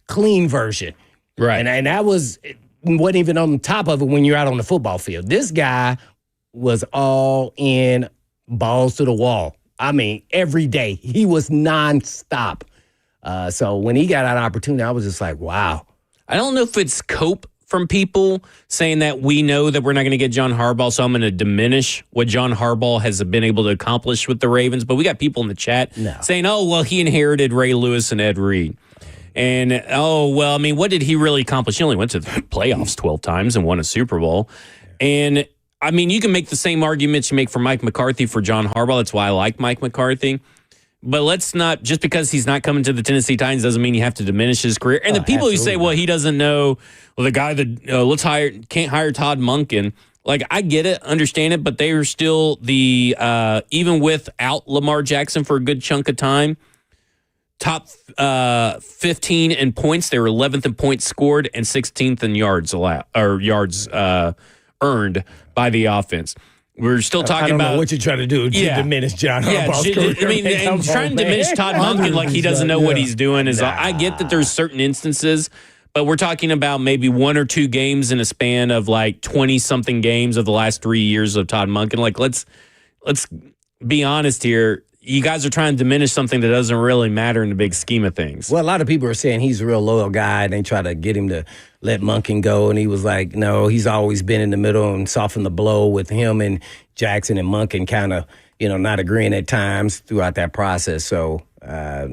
clean version. Right. And that wasn't even on top of it when you're out on the football field. This guy was all in, balls to the wall. I mean, every day. He was nonstop. So when he got an opportunity, I was just like, wow. I don't know if it's cope from people saying that we know that we're not going to get John Harbaugh, so I'm going to diminish what John Harbaugh has been able to accomplish with the Ravens. But we got people in the chat saying, oh, well, he inherited Ray Lewis and Ed Reed. And, what did he really accomplish? He only went to the playoffs 12 times and won a Super Bowl. And, you can make the same arguments you make for Mike McCarthy for John Harbaugh. That's why I like Mike McCarthy. But let's not, just because he's not coming to the Tennessee Titans doesn't mean you have to diminish his career. And the people who say, well, he doesn't know, well, the guy that can't hire Todd Monken. Like, I get it, understand it, but they are still even without Lamar Jackson for a good chunk of time, top 15 in points. They were 11th in points scored and 16th in yards earned by the offense. We're still talking I don't about know what you're trying to do to diminish John Harbaugh's career. And trying to diminish Todd Monken like he doesn't know what he's doing is. I get that there's certain instances, but we're talking about maybe one or two games in a span of like 20-something games of the last 3 years of Todd Monken. Like, let's be honest here. You guys are trying to diminish something that doesn't really matter in the big scheme of things. Well, a lot of people are saying he's a real loyal guy, and they try to get him to let Monken go, and he was like, no, he's always been in the middle and softened the blow with him and Jackson and Monken kind of, not agreeing at times throughout that process. So, I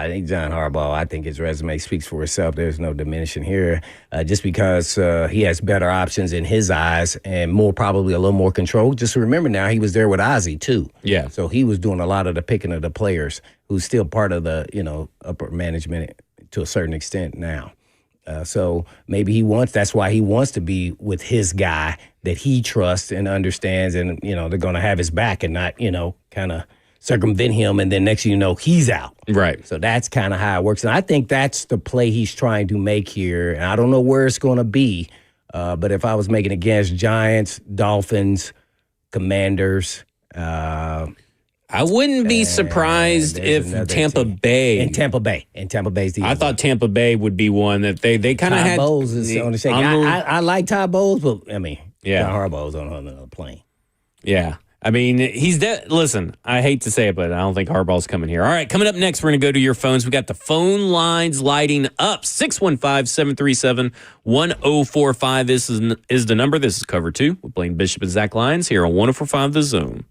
think John Harbaugh, I think his resume speaks for itself. There's no diminishing here. Just because he has better options in his eyes and probably a little more control. Just remember now, he was there with Ozzie, too. Yeah. So he was doing a lot of the picking of the players, who's still part of the, upper management to a certain extent now. So maybe that's why he wants to be with his guy that he trusts and understands, and, they're going to have his back and not, kind of circumvent him, and then next thing you know, he's out. Right. So that's kind of how it works. And I think that's the play he's trying to make here. And I don't know where it's going to be, but if I was making against Giants, Dolphins, Commanders, I wouldn't be surprised if Tampa Bay. And Tampa Bay's the I thought Tampa Bay would be one that they kind of had. Todd Bowles is on the second. I like Todd Bowles, but, John Harbaugh's on another plane. Yeah. He's dead. Listen, I hate to say it, but I don't think Harbaugh's coming here. All right, coming up next, we're going to go to your phones. We got the phone lines lighting up. 615-737-1045. This is the number. This is Cover 2 with Blaine Bishop and Zach Lyons here on 104.5 The Zone.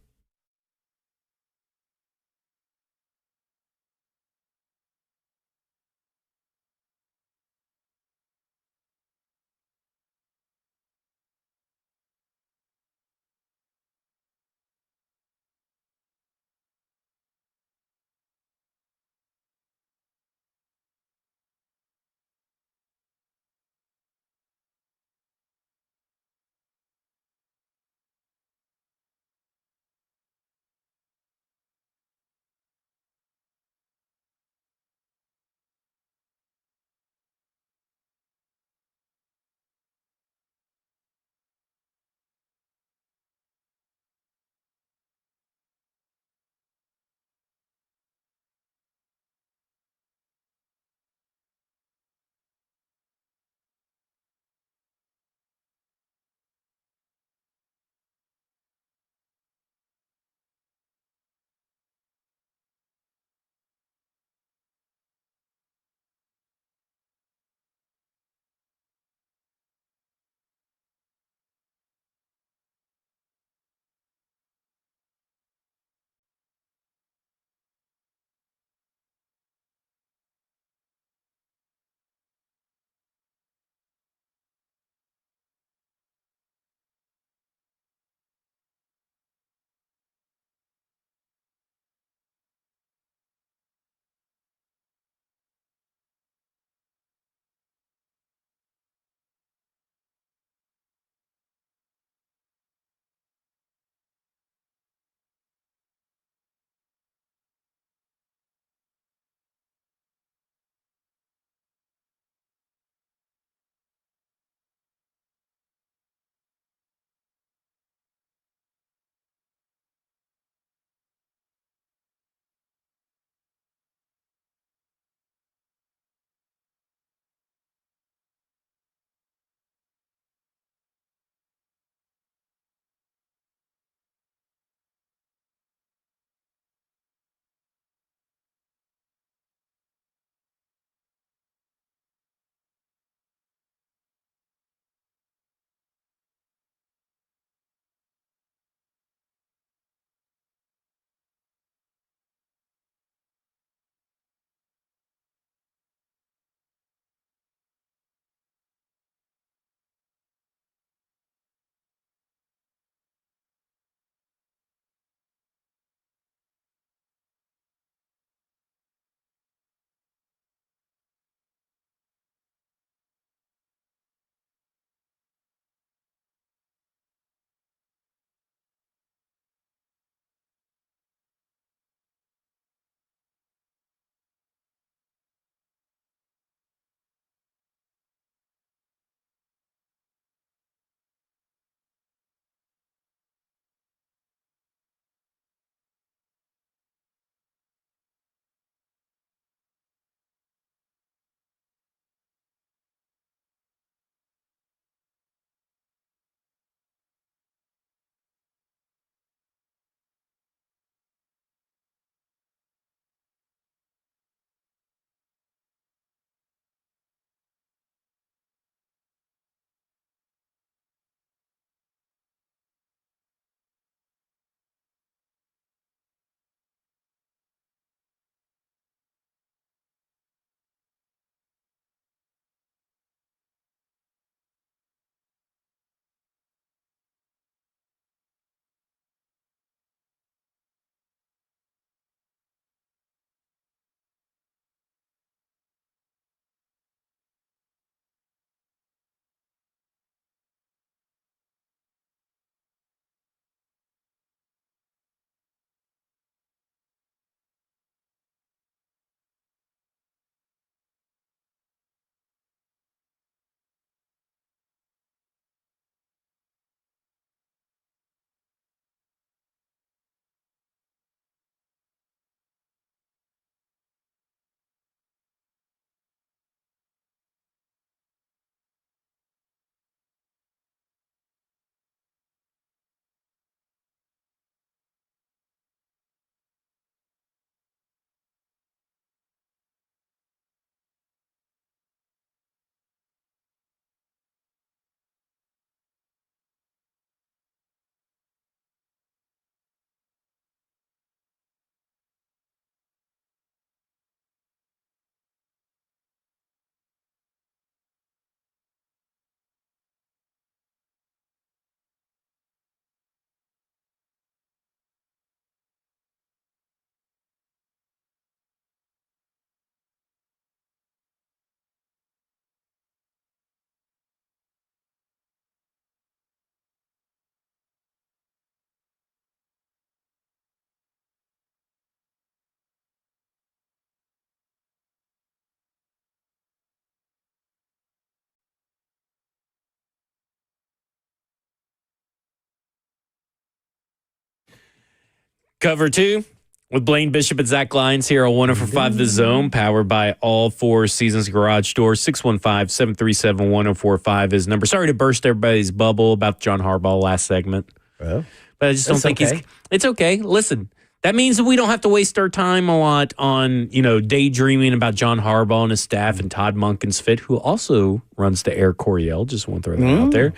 Cover 2 with Blaine Bishop and Zach Lyons here on 104.5 The Zone, powered by all four Seasons Garage Doors. 615-737-1045 is number. Sorry to burst everybody's bubble about John Harbaugh last segment. Well, but I just don't think it's okay. Listen, that means that we don't have to waste our time a lot on, daydreaming about John Harbaugh and his staff and Todd Monken's fit, who also runs the Air Coryell. Just want to throw that out there.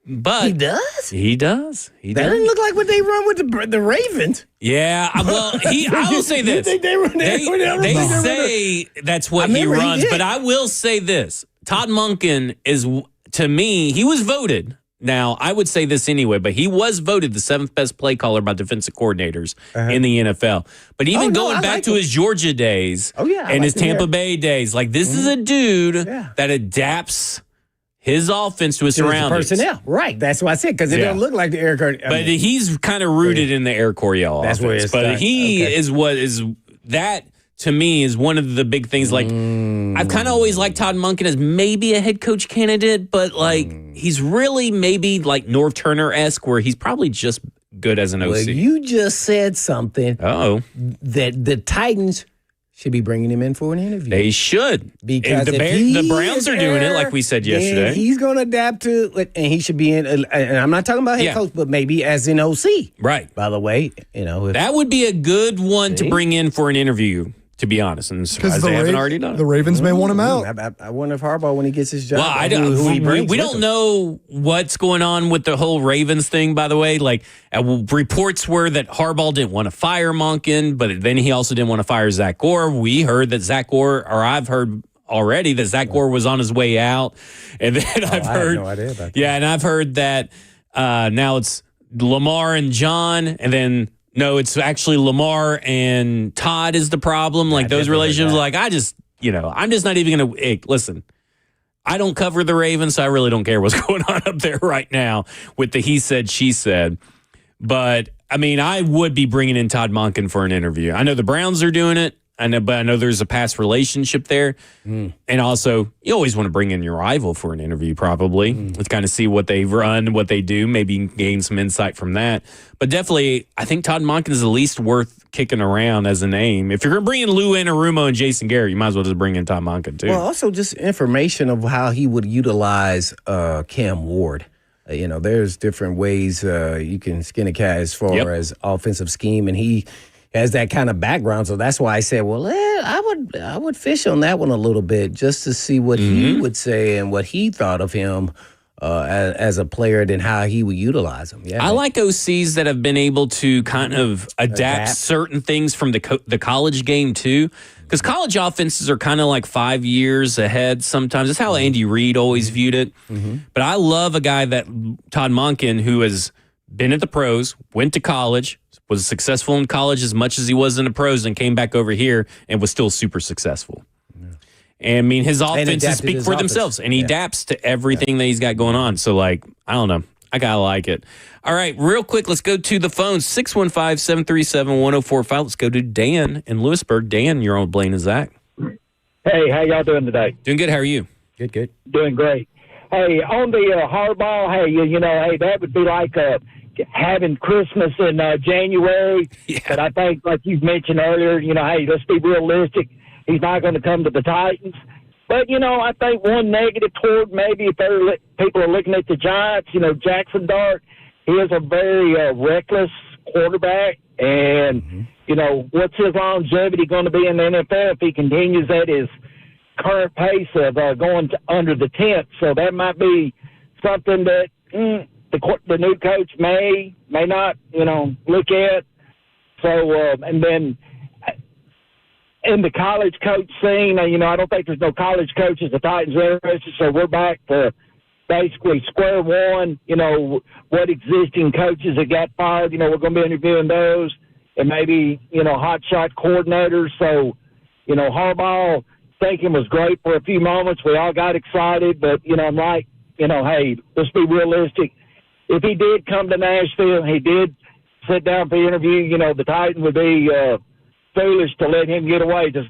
But he does? He does. That doesn't look like what they run with the Ravens. Yeah, well, I will say this. They say that's what he runs, but I will say this. Todd Monken is, to me, he was voted. Now, I would say this anyway, but he was voted the 7th best play caller by defensive coordinators in the NFL. But even going back to his Georgia days and his Tampa Bay days, this is a dude that adapts his offense to his surroundings. Personnel, right? That's what I said, because it doesn't look like the Air Coryell. But he's kind of rooted in the Air Coryell offense. Where it's but he is what is that. To me, is one of the big things. I've kind of always liked Todd Monken as maybe a head coach candidate, but he's really maybe like Norv Turner-esque, where he's probably just good as an OC. Well, you just said something. That the Titans should be bringing him in for an interview. They should, because the Browns are doing it, like we said yesterday. He's going to adapt to it, and he should be in. And I'm not talking about head coach, but maybe as an OC. Right. By the way, that would be a good one to bring in for an interview. To be honest, and because they haven't already done it. The Ravens may want him out. I wonder if Harbaugh, when he gets his job, we don't know what's going on with the whole Ravens thing, by the way. Reports were that Harbaugh didn't want to fire Monken, but then he also didn't want to fire Zach Gore. We heard that I've heard already that Zach Gore was on his way out. And then I have no idea about that. Yeah, and I've heard that now it's Lamar and John, and then no, it's actually Lamar and Todd is the problem. Those relationships, I'm just not even going to listen. I don't cover the Ravens, so I really don't care what's going on up there right now with the he said, she said. But, I would be bringing in Todd Monken for an interview. I know the Browns are doing it. But I know there's a past relationship there. And also, you always want to bring in your rival for an interview, probably. Let's kind of see what they run, what they do, maybe gain some insight from that. But definitely, I think Todd Monken is the least worth kicking around as a name. If you're going to bring in Lou Anarumo and Jason Garrett, you might as well just bring in Todd Monken, too. Well, also just information of how he would utilize Cam Ward. There's different ways you can skin a cat as far as offensive scheme, and he has that kind of background, so that's why I said, I would fish on that one a little bit just to see what he would say and what he thought of him as a player, and how he would utilize him. Yeah, I like OCs that have been able to kind of adapt certain things from the college game too, because college offenses are kind of like 5 years ahead sometimes. That's how Andy Reid always viewed it. But I love a guy that Todd Monken, who has been at the pros, went to college, was successful in college as much as he was in the pros, and came back over here and was still super successful. And his offenses speak for themselves, and he adapts to everything that he's got going on. So, I don't know. I gotta like it. All right, real quick, let's go to the phone. 615-737-1045. Let's go to Dan in Lewisburg. Dan, you're on Blaine and Zach. Hey, how y'all doing today? Doing good. How are you? Good. Doing great. Hey, on the Harbaugh, that would be like having Christmas in January. Yeah. But I think, like you mentioned earlier, let's be realistic. He's not going to come to the Titans. But, I think one negative toward maybe if people are looking at the Giants, Jackson Dart, he is a very reckless quarterback. And, what's his longevity going to be in the NFL if he continues at his current pace of going under the 10th? So that might be something that the new coach may not, look at. So, and then in the college coach scene, I don't think there's no college coaches the Titans are interested, so we're back to basically square one. What existing coaches have got fired, we're going to be interviewing those, and maybe, hot shot coordinators. So, Harbaugh thinking was great for a few moments. We all got excited, but, I'm like, hey, let's be realistic. If he did come to Nashville, he did sit down for the interview, the Titans would be foolish to let him get away. Just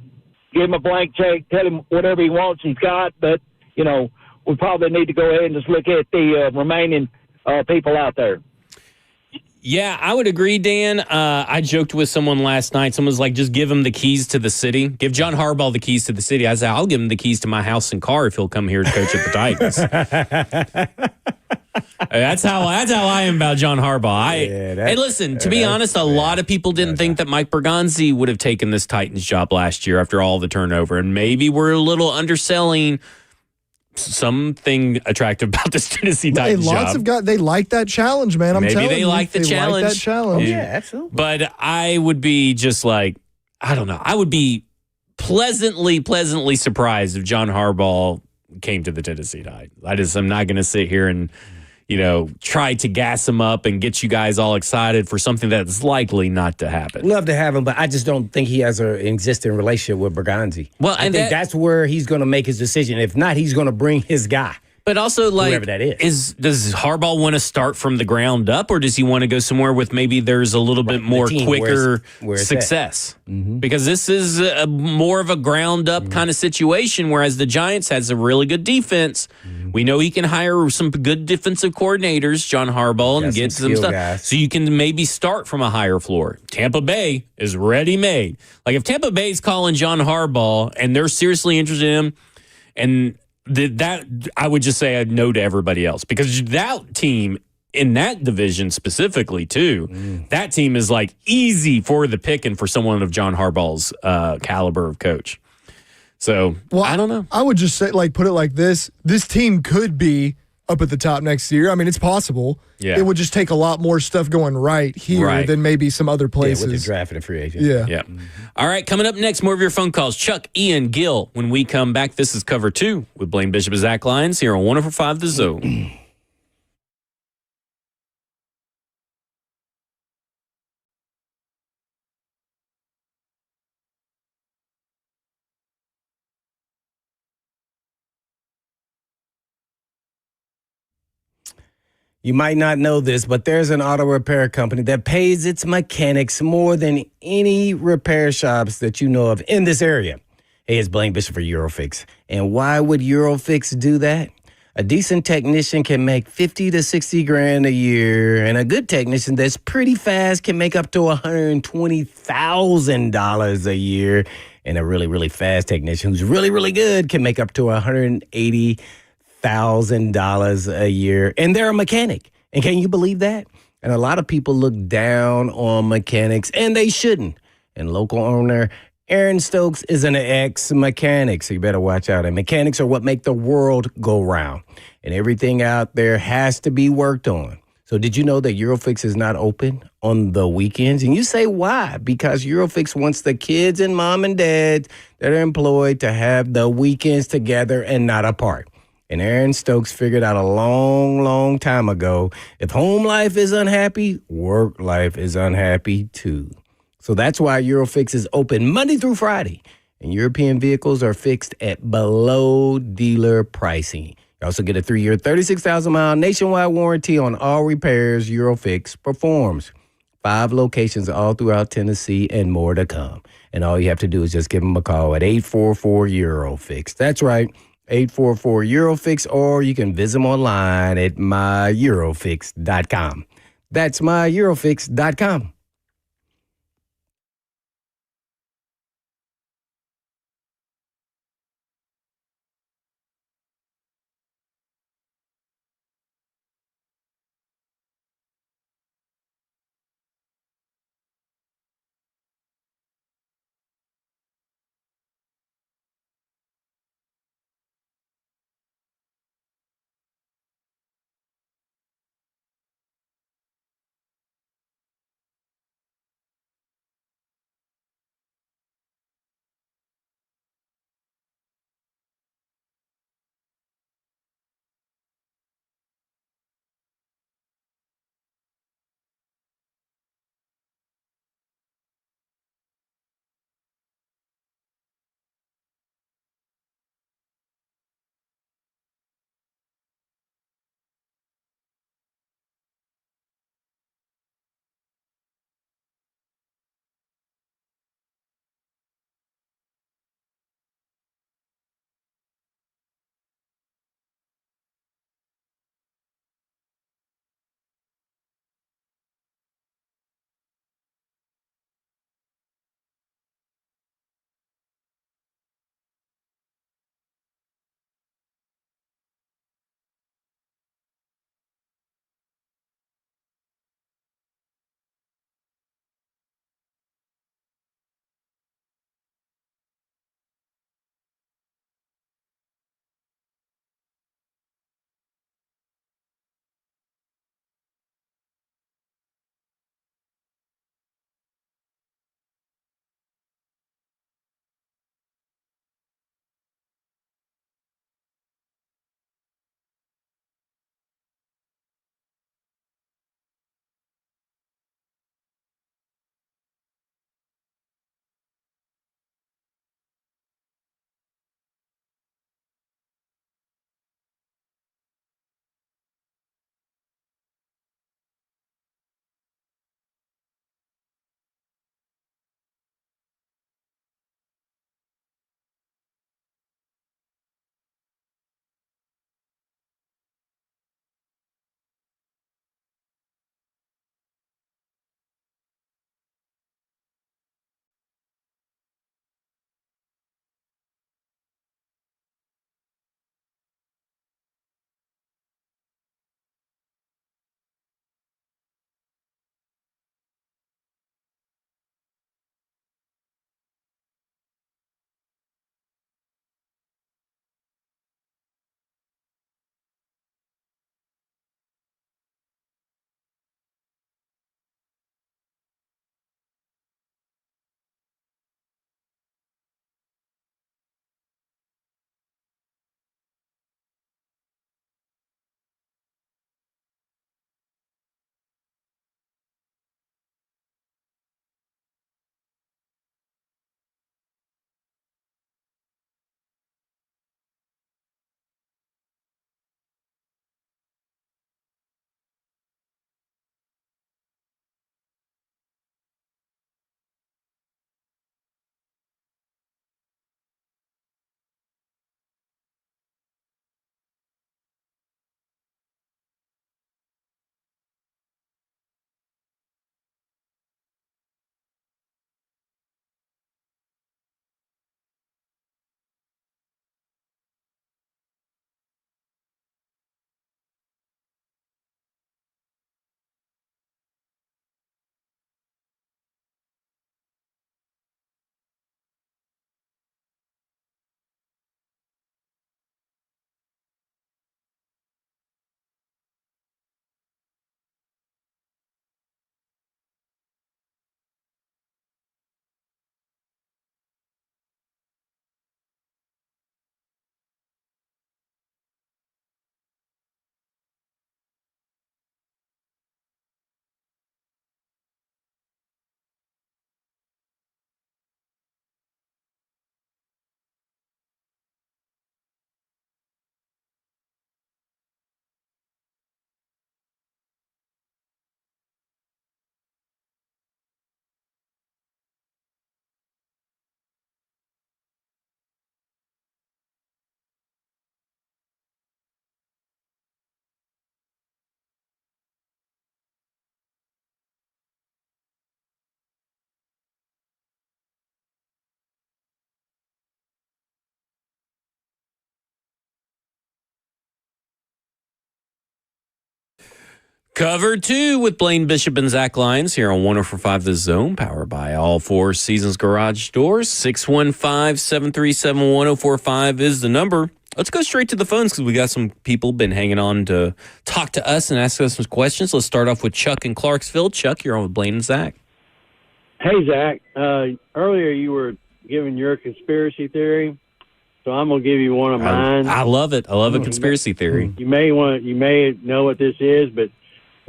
give him a blank check, tell him whatever he wants he's got. But, we probably need to go ahead and just look at the remaining people out there. Yeah, I would agree, Dan. I joked with someone last night. Someone was like, just give him the keys to the city. Give John Harbaugh the keys to the city. I said, I'll give him the keys to my house and car if he'll come here to coach at the Titans. That's how I am about John Harbaugh. Hey, listen, to be honest, a lot of people didn't think that Mike Bergonzi would have taken this Titans job last year after all the turnover. And maybe we're a little underselling something attractive about this Tennessee Titans lots job. of guys, they like that challenge, man. I'm Maybe telling they you, like the challenge. Like that challenge. Oh, yeah, absolutely. But I would be just like, I don't know. I would be pleasantly surprised if John Harbaugh came to the Tennessee Titans. I'm not going to sit here and, try to gas him up and get you guys all excited for something that's likely not to happen. Love to have him, but I just don't think he has an existing relationship with Bergonzi. Well, I think that's where he's going to make his decision. If not, he's going to bring his guy. But also, like, whoever that is. Does Harbaugh want to start from the ground up, or does he want to go somewhere with maybe there's a little bit more quicker success? Mm-hmm. Because this is more of a ground up kind of situation, whereas the Giants has a really good defense. Mm-hmm. We know he can hire some good defensive coordinators, John Harbaugh, and get some stuff. Guys. So you can maybe start from a higher floor. Tampa Bay is ready-made. Like, if Tampa Bay is calling John Harbaugh and they're seriously interested in him, and that I would just say a no to everybody else, because that team in that division specifically too, that team is like easy for the pick and for someone of John Harbaugh's caliber of coach. So I don't know. I would just say, put it like this: this team could be up at the top next year. I mean, it's possible. Yeah. It would just take a lot more stuff going right here than maybe some other places. Yeah, with the draft and the free agent. Yeah. Mm-hmm. All right, coming up next, more of your phone calls. Chuck, Ian, Gil. When we come back, this is Cover 2 with Blaine Bishop and Zach Lyons here on 104.5 The Zone. You might not know this, but there's an auto repair company that pays its mechanics more than any repair shops that you know of in this area. Hey, it's Blaine Bishop for Eurofix. And why would Eurofix do that? A decent technician can make 50 to 60 grand a year, and a good technician that's pretty fast can make up to $120,000 a year, and a really, really fast technician who's really, really good can make up to $180,000 a year, and they're a mechanic. And can you believe that? And a lot of people look down on mechanics, and they shouldn't. And local owner Aaron Stokes is an ex-mechanic, so you better watch out. And mechanics are what make the world go round. And everything out there has to be worked on. So did you know that Eurofix is not open on the weekends? And you say, why? Because Eurofix wants the kids and mom and dads that are employed to have the weekends together and not apart. And Aaron Stokes figured out a long, long time ago, if home life is unhappy, work life is unhappy too. So that's why Eurofix is open Monday through Friday. And European vehicles are fixed at below dealer pricing. You also get a 3-year, 36,000-mile nationwide warranty on all repairs Eurofix performs. 5 locations all throughout Tennessee and more to come. And all you have to do is just give them a call at 844-EUROFIX. That's right, 844-EUROFIX, or you can visit them online at myEurofix.com. That's myEurofix.com. Cover 2 with Blaine Bishop and Zach Lyons here on 104.5 The Zone, powered by All Four Seasons Garage Doors. 615-737-1045 is the number. Let's go straight to the phones because we got some people been hanging on to talk to us and ask us some questions. Let's start off with Chuck in Clarksville. Chuck, you're on with Blaine and Zach. Hey, Zach. Earlier you were giving your conspiracy theory, so I'm gonna give you one of mine. I love it. I love a conspiracy theory. You may know what this is, but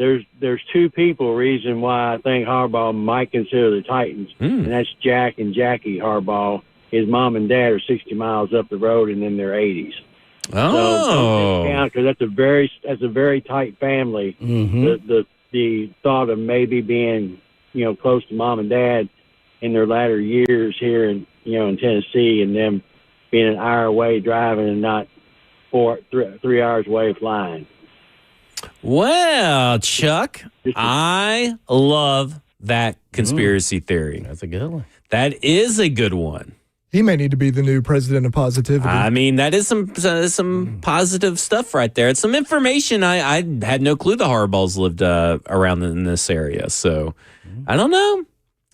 there's two people reason why I think Harbaugh might consider the Titans, and that's Jack and Jackie Harbaugh. His mom and dad are 60 miles up the road and in their 80s. Oh, because that's a very tight family. The thought of maybe being close to mom and dad in their latter years here in Tennessee, and them being an hour away driving and not 3 hours away flying. Well, Chuck, I love that conspiracy theory. That's a good one. That is a good one. He may need to be the new president of positivity. I mean, that is some positive stuff right there. It's some information. I had no clue the Harbaughs lived around in this area. So I don't know.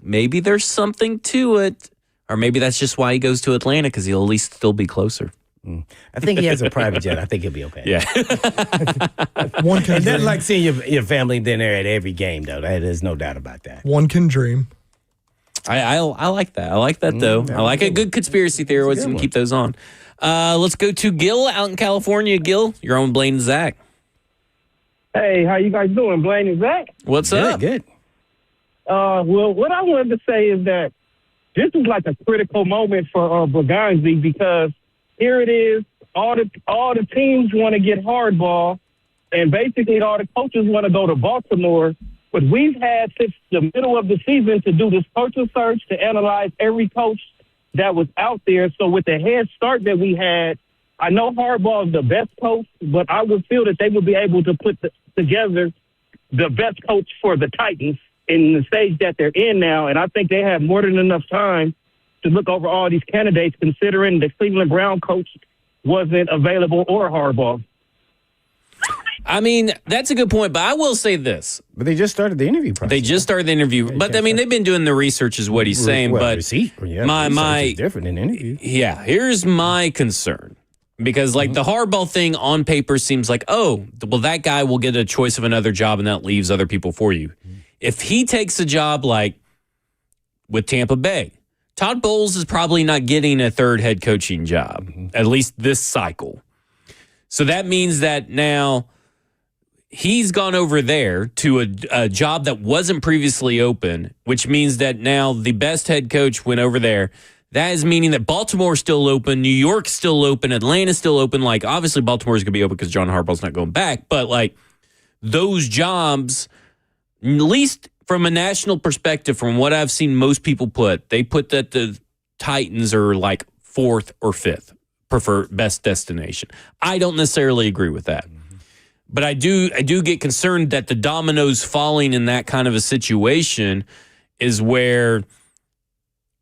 Maybe there's something to it. Or maybe that's just why he goes to Atlanta, because he'll at least still be closer. I think he has a private jet. I think he'll be okay. Yeah. One can And dream. then like seeing your family then there at every game, though. There's no doubt about that. One can dream. I like that. I like that, though. I like a good conspiracy theory. Let's keep those on. Let's go to Gil out in California. Gil, you're on Blaine and Zach. Hey, how you guys doing, Blaine and Zach? What's up? Good. Well, what I wanted to say is that this is like a critical moment for Berganzi, because here it is, all the teams want to get Harbaugh, and basically all the coaches want to go to Baltimore. But we've had since the middle of the season to do this coaching search to analyze every coach that was out there. So with the head start that we had, I know Harbaugh is the best coach, but I would feel that they would be able to put together the best coach for the Titans in the stage that they're in now. And I think they have more than enough time to look over all these candidates, considering the Cleveland Brown coach wasn't available, or Harbaugh. I mean, that's a good point, but I will say this. But they just started the interview process. They just started the interview. But, I mean, they've been doing the research is what he's saying. But research is different than interview. Yeah, here's my concern. Because, like, the Harbaugh thing on paper seems like, oh, well, that guy will get a choice of another job, and that leaves other people for you. If he takes a job like with Tampa Bay, Todd Bowles is probably not getting a third head coaching job, at least this cycle. So that means that now he's gone over there to a job that wasn't previously open, which means that now the best head coach went over there. That is meaning that Baltimore's still open, New York's still open, Atlanta's still open. Like, obviously, Baltimore's going to be open because John Harbaugh's not going back. But, like, those jobs, at least from a national perspective, from what I've seen most people they put that the Titans are, like, 4th or 5th preferred best destination. I don't necessarily agree with that. But I do get concerned that the dominoes falling in that kind of a situation is where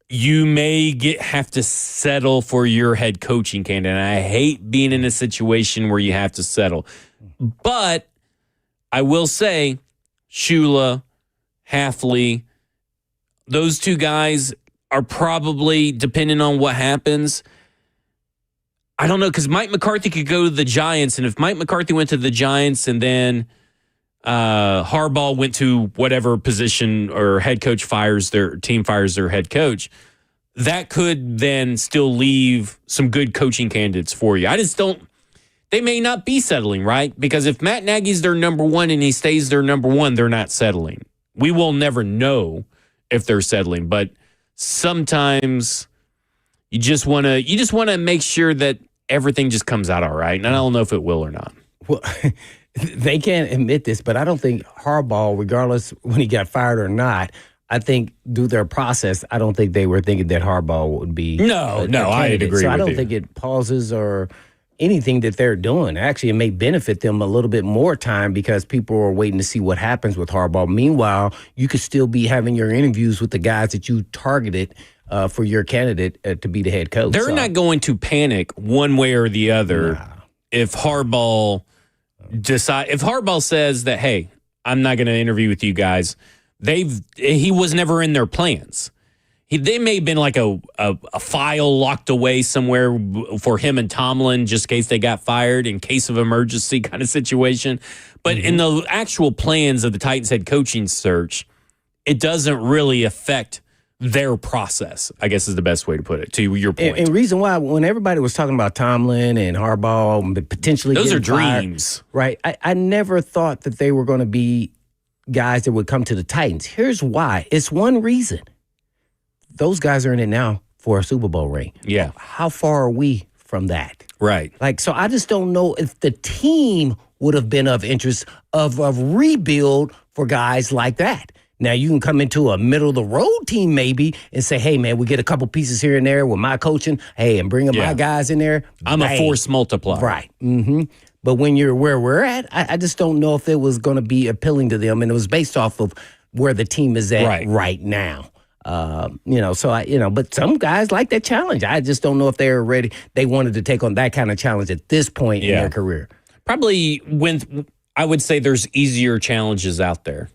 you may have to settle for your head coaching candidate. And I hate being in a situation where you have to settle. But I will say, Shula, Hafley, those two guys are probably, depending on what happens, I don't know, because Mike McCarthy could go to the Giants, and if Mike McCarthy went to the Giants and then Harbaugh went to whatever position or head coach fires their head coach, that could then still leave some good coaching candidates for you. I just don't. They may not be settling, right? Because if Matt Nagy's their number one and he stays their number one, they're not settling. We will never know if they're settling, but sometimes you just want to make sure that everything just comes out all right. And I don't know if it will or not. Well, they can't admit this, but I don't think Harbaugh, regardless when he got fired or not, I think through their process, I don't think they were thinking that Harbaugh would be No, I'd agree with you. So I don't think it pauses or anything that they're doing. Actually, it may benefit them a little bit more time because people are waiting to see what happens with Harbaugh. Meanwhile, you could still be having your interviews with the guys that you targeted for your candidate to be the head coach. They're not going to panic one way or the other if Harbaugh says that, hey, I'm not going to interview with you guys. He was never in their plans. They may have been like a file locked away somewhere for him and Tomlin, just in case they got fired, in case of emergency kind of situation. But in the actual plans of the Titans head coaching search, it doesn't really affect their process, I guess is the best way to put it, to your point. And reason why, when everybody was talking about Tomlin and Harbaugh potentially those are fired, dreams. right? I never thought that they were going to be guys that would come to the Titans. Here's why. It's one reason. Those guys are in it now for a Super Bowl ring. Yeah. How far are we from that? Right. Like, so I just don't know if the team would have been of interest of a rebuild for guys like that. Now, you can come into a middle-of-the-road team maybe and say, hey, man, we get a couple pieces here and there with my coaching, hey, and bringing my guys in there. I'm a force multiplier. Right. Mm-hmm. But when you're where we're at, I just don't know if it was going to be appealing to them, and it was based off of where the team is at right now. But some guys like that challenge. I just don't know if they're ready. They wanted to take on that kind of challenge at this point in their career. Probably when I would say there's easier challenges out there.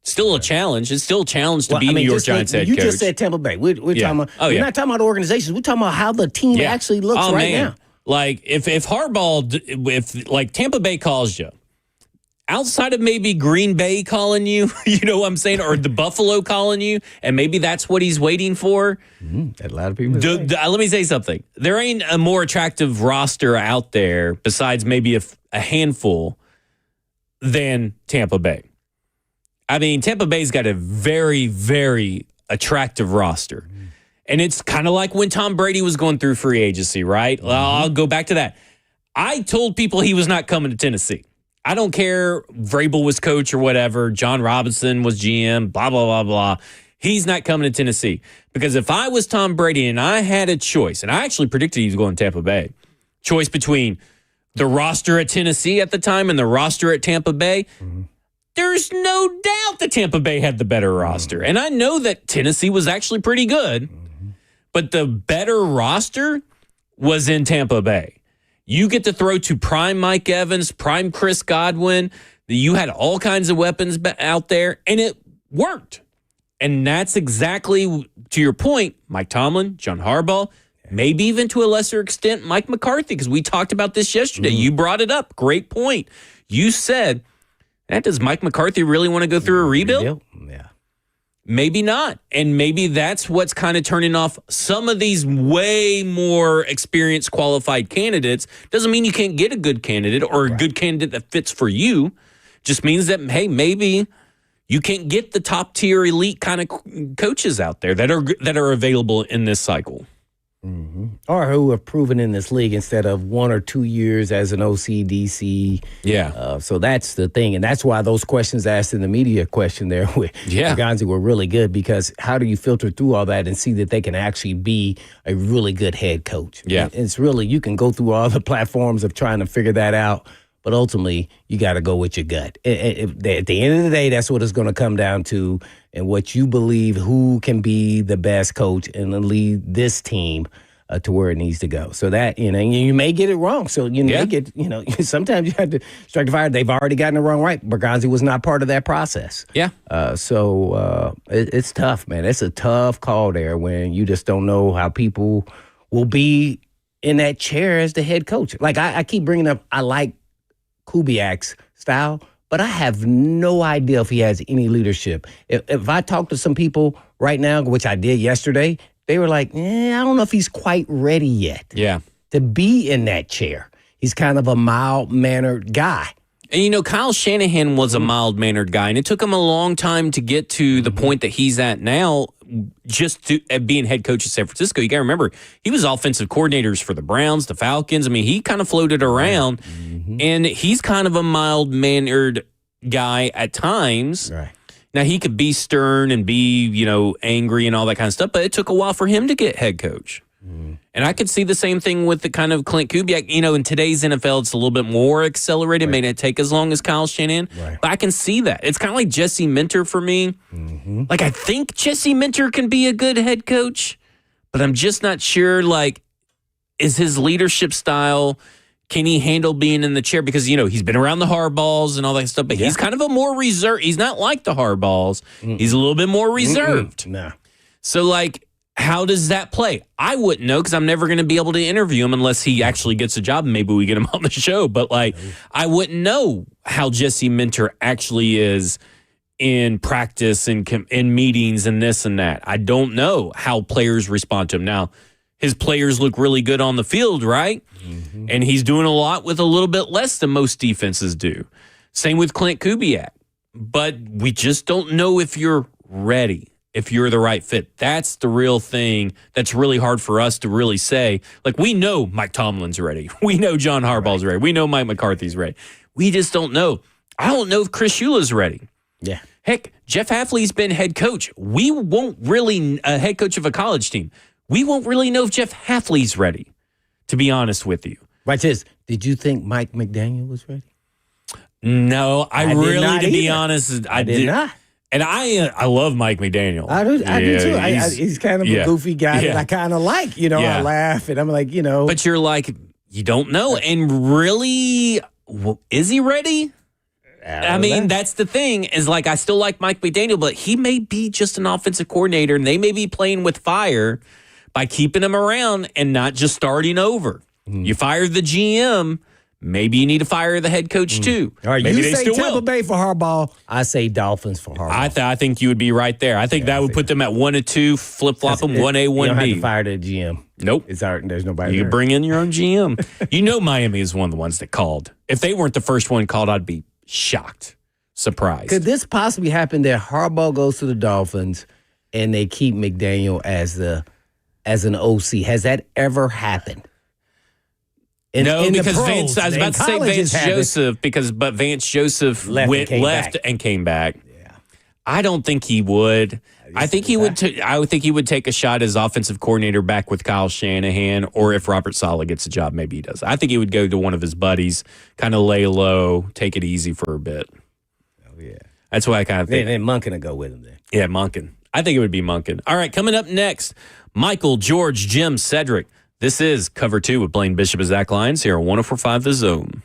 Still a challenge. It's still a challenge to be New York Giants head coach. You just said Tampa Bay. We're talking about. We're not talking about organizations. We're talking about how the team actually looks now. Like if Harbaugh, if like Tampa Bay calls you, outside of maybe Green Bay calling you, you know what I'm saying, or the Buffalo calling you, and maybe that's what he's waiting for. A lot of people. Let me say something. There ain't a more attractive roster out there besides maybe a handful than Tampa Bay. I mean, Tampa Bay's got a very, very attractive roster. And it's kind of like when Tom Brady was going through free agency, right? Well, I'll go back to that. I told people he was not coming to Tennessee. I don't care. Vrabel was coach or whatever. John Robinson was GM, blah, blah, blah, blah. He's not coming to Tennessee. Because if I was Tom Brady and I had a choice, and I actually predicted he was going to Tampa Bay, choice between the roster at Tennessee at the time and the roster at Tampa Bay, there's no doubt that Tampa Bay had the better roster. And I know that Tennessee was actually pretty good, but the better roster was in Tampa Bay. You get to throw to prime Mike Evans, prime Chris Godwin. You had all kinds of weapons out there, and it worked. And that's exactly, to your point, Mike Tomlin, John Harbaugh, maybe even to a lesser extent, Mike McCarthy, because we talked about this yesterday. You brought it up. Great point. You said, does Mike McCarthy really want to go through a rebuild? Yeah. Maybe not. And maybe that's what's kind of turning off some of these way more experienced, qualified candidates. Doesn't mean you can't get a good candidate or a good candidate that fits for you. Just means that, hey, maybe you can't get the top tier elite kind of coaches out there that are available in this cycle. Or who have proven in this league instead of 1 or 2 years as an OCDC. Yeah. So that's the thing. And that's why those questions asked in the media question there with Gonzi were really good, because how do you filter through all that and see that they can actually be a really good head coach? Yeah. And it's really, you can go through all the platforms of trying to figure that out, but ultimately you got to go with your gut. At the end of the day, that's what it's going to come down to, and what you believe who can be the best coach and lead this team to where it needs to go. So that, you may get it wrong. So you may get, sometimes you have to strike the fire. They've already gotten it wrong right. Bergonzi was not part of that process. Yeah. So it's tough, man. It's a tough call there when you just don't know how people will be in that chair as the head coach. Like I keep bringing up, I like Kubiak's style, but I have no idea if he has any leadership. If I talk to some people right now, which I did yesterday, they were like, I don't know if he's quite ready yet to be in that chair. He's kind of a mild-mannered guy. And, Kyle Shanahan was a mild-mannered guy, and it took him a long time to get to the point that he's at now, just to being head coach of San Francisco. You got to remember, he was offensive coordinators for the Browns, the Falcons. I mean, he kind of floated around, and he's kind of a mild-mannered guy at times. Right. Now, he could be stern and be, angry and all that kind of stuff, but it took a while for him to get head coach. And I could see the same thing with the kind of Clint Kubiak. In today's NFL, it's a little bit more accelerated. May not take as long as Kyle Shanahan, but I can see that. It's kind of like Jesse Minter for me. Like, I think Jesse Minter can be a good head coach, but I'm just not sure, is his leadership style, Can he handle being in the chair? Because, he's been around the Harbaughs and all that stuff, but he's kind of a more reserved. He's not like the Harbaughs. He's a little bit more reserved. Nah. So, how does that play? I wouldn't know because I'm never going to be able to interview him unless he actually gets a job and maybe we get him on the show. But, I wouldn't know how Jesse Minter actually is in practice and in meetings and this and that. I don't know how players respond to him. Now, his players look really good on the field, right? Mm-hmm. And he's doing a lot with a little bit less than most defenses do. Same with Clint Kubiak. But we just don't know if you're ready, if you're the right fit. That's the real thing that's really hard for us to really say. We know Mike Tomlin's ready. We know John Harbaugh's ready. We know Mike McCarthy's ready. We just don't know. I don't know if Chris Shula's ready. Yeah. Heck, Jeff Hafley's been head coach. We won't really, a head coach of a college team. We won't really know if Jeff Hafley's ready, to be honest with you. Watch this. Did you think Mike McDaniel was ready? No, I really, to be honest, I did not. And I love Mike McDaniel. I do too. He's kind of a goofy guy that I kind of like. I laugh and I'm like, But you're like, you don't know. And really, is he ready? I mean, that's the thing is I still like Mike McDaniel, but he may be just an offensive coordinator and they may be playing with fire by keeping him around and not just starting over. You fire the GM, maybe you need to fire the head coach too. All right, maybe you they say still Tampa will. Bay for Harbaugh. I say Dolphins for Harbaugh. I think you would be right there. I think that would put them at 1 and 2, flip flop them 1A, 1B. You don't have to fire the GM. Nope. There's nobody. You there. bring in your own GM. Miami is one of the ones that called. If they weren't the first one called, I'd be shocked, surprised. Could this possibly happen that Harbaugh goes to the Dolphins and they keep McDaniel as an OC? Has that ever happened? No, because Vance. I was about to say Vance Joseph, but Vance Joseph left and came back. Yeah, I don't think he would. I think he would. I would think he would take a shot as offensive coordinator back with Kyle Shanahan, or if Robert Saleh gets a job, maybe he does. I think he would go to one of his buddies, kind of lay low, take it easy for a bit. Oh yeah, that's why I kind of think. Then Monken will go with him then. Yeah, Monken. I think it would be Monken. All right, coming up next, Michael, George, Jim, Cedric. This is Cover 2 with Blaine Bishop and Zach Lyons here on 104.5 The Zone.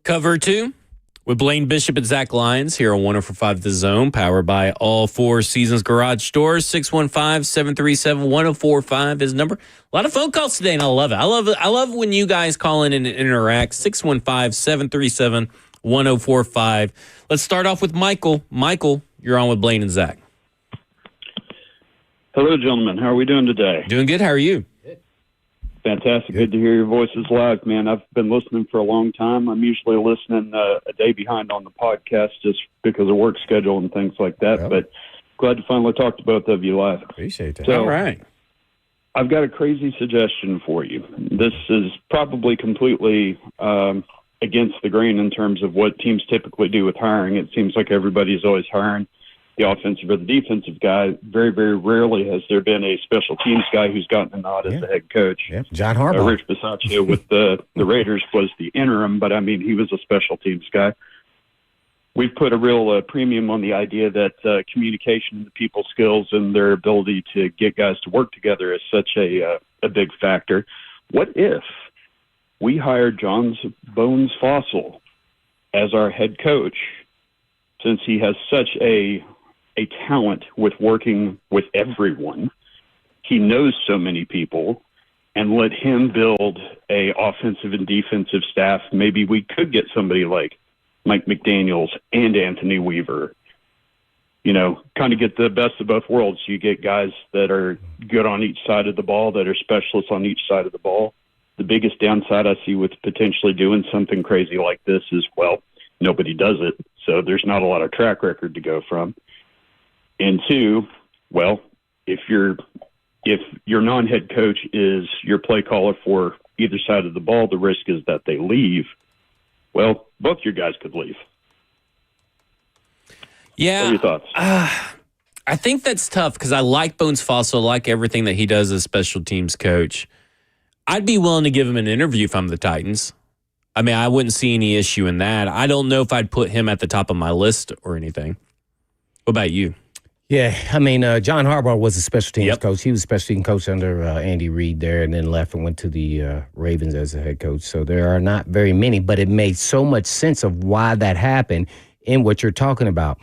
Cover 2 with Blaine Bishop and Zach Lyons here on 104.5 The Zone, powered by all Four Seasons Garage Stores. 615-737-1045 is the number. A lot of phone calls today, and I love it. I love when you guys call in and interact. 615-737-1045. Let's start off with Michael. Michael, you're on with Blaine and Zach. Hello, gentlemen. How are we doing today? Doing good. How are you? Fantastic. Good to hear your voices live, man. I've been listening for a long time. I'm usually listening a day behind on the podcast just because of work schedule and things like that. Yep. But glad to finally talk to both of you live. Appreciate that. So, all right. I've got a crazy suggestion for you. This is probably completely against the grain in terms of what teams typically do with hiring. It seems like everybody's always hiring the offensive or the defensive guy. Very, very rarely has there been a special teams guy who's gotten a nod as the head coach. Yeah. John Harbaugh. Rich Bisaccia with the Raiders was the interim, but, I mean, he was a special teams guy. We've put a real premium on the idea that communication and people skills and their ability to get guys to work together is such a big factor. What if we hired John Bones Fossil as our head coach, since he has such a talent with working with everyone? He knows so many people, and let him build a offensive and defensive staff. Maybe we could get somebody like Mike McDaniels and Anthony Weaver, kind of get the best of both worlds. You get guys that are good on each side of the ball, that are specialists on each side of the ball. The biggest downside I see with potentially doing something crazy like this is, well, nobody does it, so there's not a lot of track record to go from. And two, well, if your non-head coach is your play caller for either side of the ball, the risk is that they leave. Well, both your guys could leave. Yeah. What are your thoughts? I think that's tough because I like Bones Fossil, like everything that he does as special teams coach. I'd be willing to give him an interview if I'm the Titans. I mean, I wouldn't see any issue in that. I don't know if I'd put him at the top of my list or anything. What about you? Yeah, I mean, John Harbaugh was a special teams coach. He was a special team coach under Andy Reid there, and then left and went to the Ravens as a head coach. So there are not very many, but it made so much sense of why that happened in what you're talking about.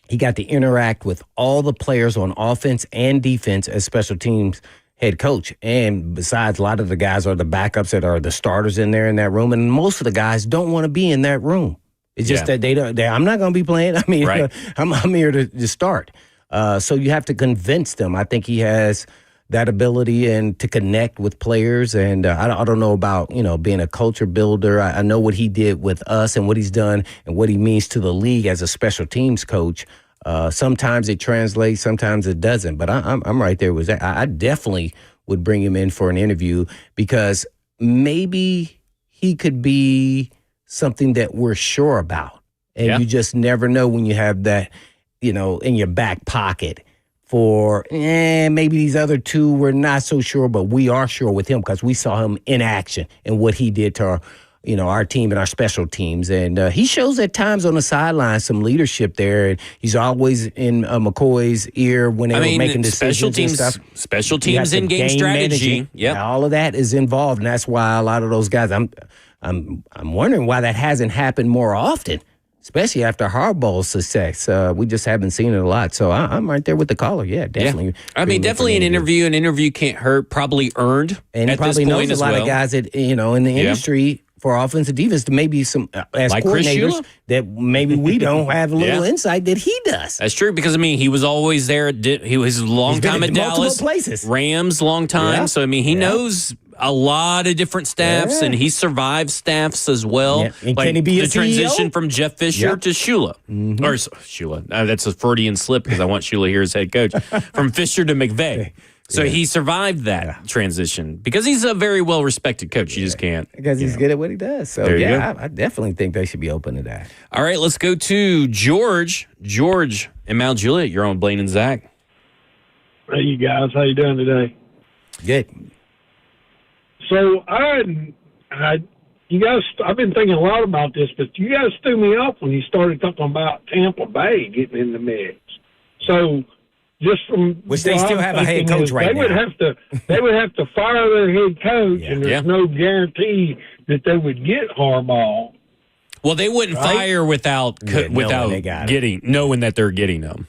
He got to interact with all the players on offense and defense as special teams head coach. And besides, a lot of the guys are the backups that are the starters in there in that room, and most of the guys don't want to be in that room. It's just that they don't. I'm not going to be playing. I mean, right. I'm here to start. So you have to convince them. I think he has that ability and to connect with players. And I don't know about being a culture builder. I know what he did with us and what he's done and what he means to the league as a special teams coach. Sometimes it translates, sometimes it doesn't. But I'm right there with that. I definitely would bring him in for an interview because maybe he could be something that we're sure about. And you just never know when you have that, in your back pocket for maybe these other two we're not so sure, but we are sure with him because we saw him in action and what he did to our team and our special teams. And he shows at times on the sideline some leadership there. And he's always in McCoy's ear when they were making decisions and stuff. Special teams in game strategy. Yeah, all of that is involved, and that's why a lot of those guys. I'm wondering why that hasn't happened more often, especially after Harbaugh's success. We just haven't seen it a lot. So I'm right there with the caller. Yeah, definitely. Yeah. I mean, definitely an interview. An interview can't hurt. Probably earned. And he probably knows a lot of guys that in the industry for offensive defense. Maybe some as like coordinators that maybe we don't have a little insight that he does. That's true because he was always there. He was a long time at Dallas, places. Rams, long time. Yeah. So he knows a lot of different staffs, and he survived staffs as well. Yeah. And can he be the a transition CEO? from Jeff Fisher to Shula. Mm-hmm. Or Shula. That's a Freudian slip because I want Shula here as head coach. From Fisher to McVay. So he survived that transition because he's a very well-respected coach. You just can't. Because he's good at what he does. So, I definitely think they should be open to that. All right, let's go to George. George in Mount Juliet. You're on Blaine and Zach. Hey, you guys. How you doing today? Good. So, I've been thinking a lot about this, but you guys threw me off when you started talking about Tampa Bay getting in the mix. So, just from which they still have a head coach right now. They would have to fire their head coach, and there's no guarantee that they would get Harbaugh. Well, they wouldn't fire without knowing that they're getting them.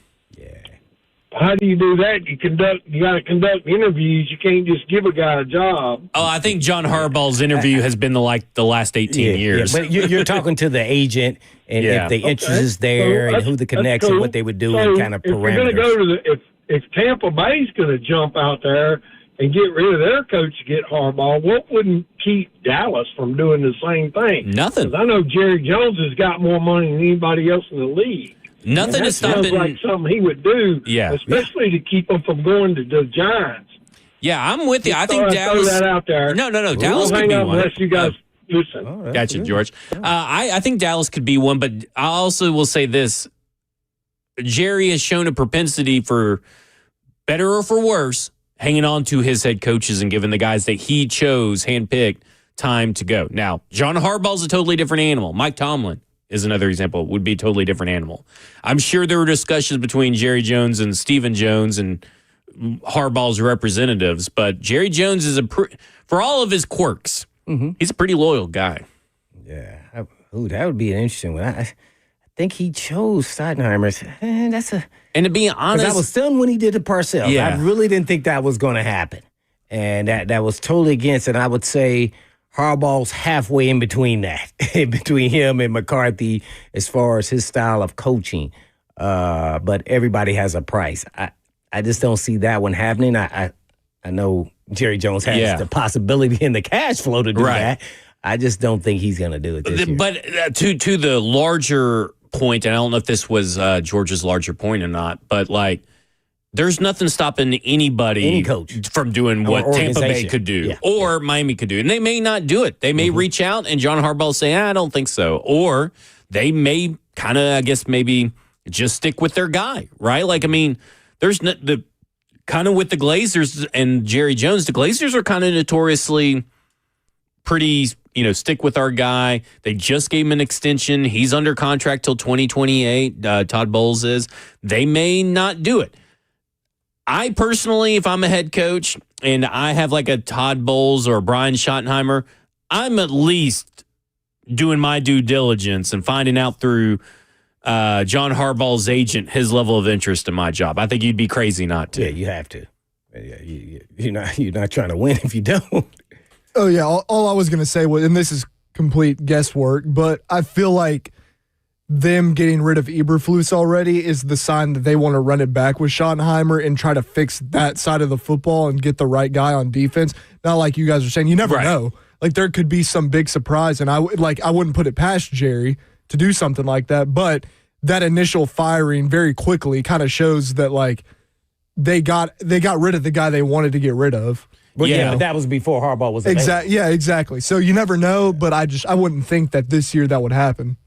How do you do that? You got to conduct interviews. You can't just give a guy a job. Oh, I think John Harbaugh's interview has been the last 18 years. Yeah, but you're talking to the agent, and if the interest is there, and who the connects, and what they would do, and kind of parameters. If you're going to go to if Tampa Bay's going to jump out there and get rid of their coach to get Harbaugh, what wouldn't keep Dallas from doing the same thing? Nothing. 'Cause I know Jerry Jones has got more money than anybody else in the league. Nothing is stopping. Sounds like something he would do, especially to keep them from going to the Giants. Yeah, I'm with you. I think Dallas. Throw that out there. No. Dallas could hang be up one. unless you guys listen. Gotcha, George. I think Dallas could be one, but I also will say this: Jerry has shown a propensity for better or for worse, hanging on to his head coaches and giving the guys that he chose, handpicked, time to go. Now, John Harbaugh's a totally different animal. Mike Tomlin is another example, would be a totally different animal. I'm sure there were discussions between Jerry Jones and Stephen Jones and Harbaugh's representatives, but Jerry Jones is for all of his quirks, he's a pretty loyal guy. Yeah. That would be an interesting one. I think he chose Steinheimer's. And to be honest, I was stunned when he did the Parcells. Yeah. I really didn't think that was going to happen. And that was totally against it. I would say Harbaugh's halfway in between that, between him and McCarthy as far as his style of coaching. But everybody has a price. I just don't see that one happening. I know Jerry Jones has the possibility and the cash flow to do that. I just don't think he's going to do it this year. But to the larger point, and I don't know if this was George's larger point or not, but like, there's nothing stopping any coach from doing what Tampa Bay could do or Miami could do. And they may not do it. They may reach out and John Harbaugh say, I don't think so. Or they may kind of, I guess, maybe just stick with their guy, right? Like, I mean, there's the kind of with the Glazers and Jerry Jones, the Glazers are kind of notoriously pretty, stick with our guy. They just gave him an extension. He's under contract till 2028. Todd Bowles is. They may not do it. I personally, if I'm a head coach and I have like a Todd Bowles or a Brian Schottenheimer, I'm at least doing my due diligence and finding out through John Harbaugh's agent his level of interest in my job. I think you'd be crazy not to. Yeah, you have to. Yeah, you're not trying to win if you don't. Oh, yeah. All I was going to say was, and this is complete guesswork, but I feel like them getting rid of Eberflus already is the sign that they want to run it back with Schottenheimer and try to fix that side of the football and get the right guy on defense. Not like you guys are saying. You never know. Like, there could be some big surprise, and I wouldn't put it past Jerry to do something like that. But that initial firing very quickly kind of shows that, like, they got rid of the guy they wanted to get rid of. But but that was before Harbaugh was available. Exactly. Yeah, exactly. So you never know, but I wouldn't think that this year that would happen.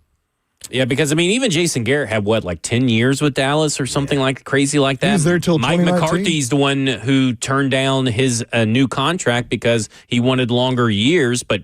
Yeah, because, I mean, even Jason Garrett had, 10 years with Dallas or something like crazy like that? He was there till Mike 2019. McCarthy's the one who turned down his new contract because he wanted longer years, but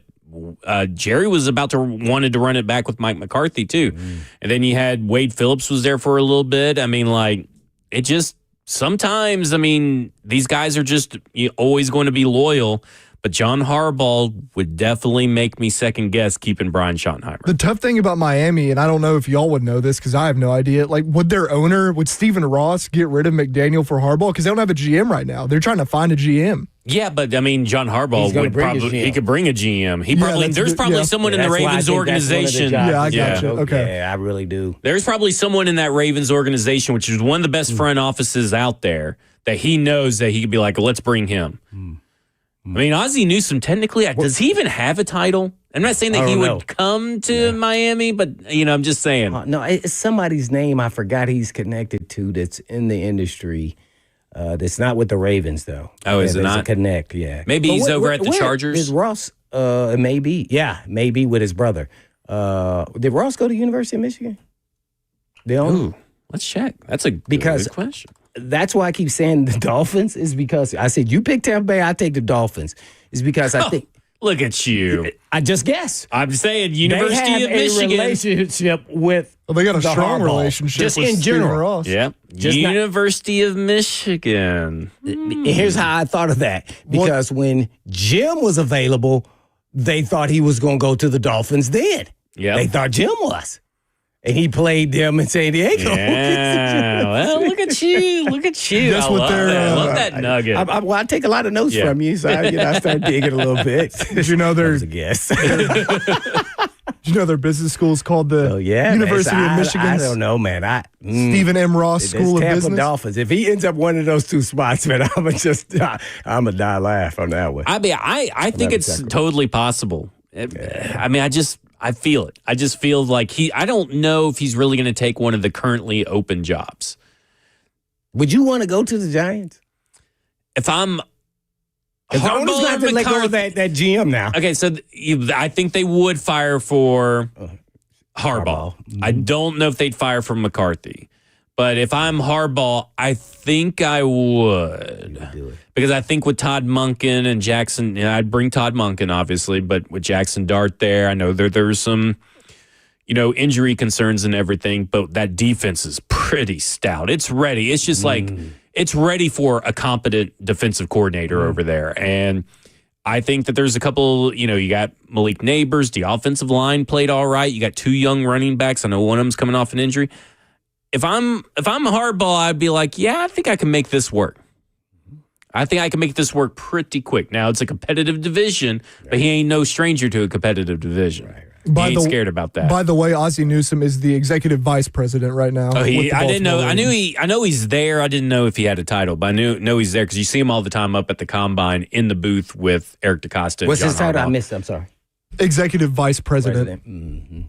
Jerry was wanted to run it back with Mike McCarthy, too. And then you had Wade Phillips was there for a little bit. I mean, like, it just sometimes, I mean, these guys are just always going to be loyal. But John Harbaugh would definitely make me second guess keeping Brian Schottenheimer. The tough thing about Miami, and I don't know if y'all would know this because I have no idea, like, would Stephen Ross get rid of McDaniel for Harbaugh? Because they don't have a GM right now. They're trying to find a GM. Yeah, but I mean, John Harbaugh he could bring a GM. There's probably someone in the Ravens organization. Yeah, I got you. Okay. Yeah, I really do. There's probably someone in that Ravens organization, which is one of the best front offices out there, that he knows that he could be like, let's bring him. I mean, Ozzie Newsome, technically, does he even have a title? I'm not saying that he would come to Miami, but, I'm just saying. No, it's somebody's name I forgot he's connected to that's in the industry. That's not with the Ravens, though. Oh, is it not? A connect, yeah. Maybe he's over at the Chargers? Is Ross, maybe. Yeah, maybe with his brother. Did Ross go to University of Michigan? Ooh, let's check. That's a good question. That's why I keep saying the Dolphins is because I said, you pick Tampa Bay, I take the Dolphins. Is because I think. Look at you. I just guess. I'm saying University of Michigan. They have a relationship with they got a strong relationship just with in general. Ross. Yeah. University of Michigan. Here's how I thought of that. Because when Jim was available, they thought he was going to go to the Dolphins then. Yeah. They thought Jim was. And he played them in San Diego. Yeah. Well, look at you. Look at you. That's I what love they're, that. I love that nugget. I take a lot of notes from you, so I start digging a little bit. Did you know That their was a guess. Did you know their business school is called the University of Michigan? I don't know, man. Stephen M. Ross School of Tampa Business. Dolphins. If he ends up one of those two spots, man, I'm gonna die laugh on that one. I mean, I think it's totally possible. I mean, I feel it. I just feel like I don't know if he's really going to take one of the currently open jobs. Would you want to go to the Giants? If I'm Harbaugh's going to have to let go of that GM now. Okay, so I think they would fire for Harbaugh. I don't know if they'd fire for McCarthy. But if I'm Harbaugh, I think I would. Because I think with Todd Monken and Jackson, I'd bring Todd Monken, obviously, but with Jackson Dart there, I know there's some, injury concerns and everything, but that defense is pretty stout. It's ready. It's just like, it's ready for a competent defensive coordinator over there. And I think that there's a couple, you got Malik Neighbors, the offensive line played all right. You got two young running backs. I know one of them's coming off an injury. If I'm Harbaugh, I'd be like, yeah, I think I can make this work. I think I can make this work pretty quick. Now, it's a competitive division, but he ain't no stranger to a competitive division. He ain't scared about that. By the way, Ozzie Newsome is the executive vice president right now. Oh, I didn't know. I know he's there. I didn't know if he had a title, but I know he's there because you see him all the time up at the combine in the booth with Eric DeCosta. What's and his John title? Harbaugh. I missed it. I'm sorry. Executive vice president. Mm-hmm.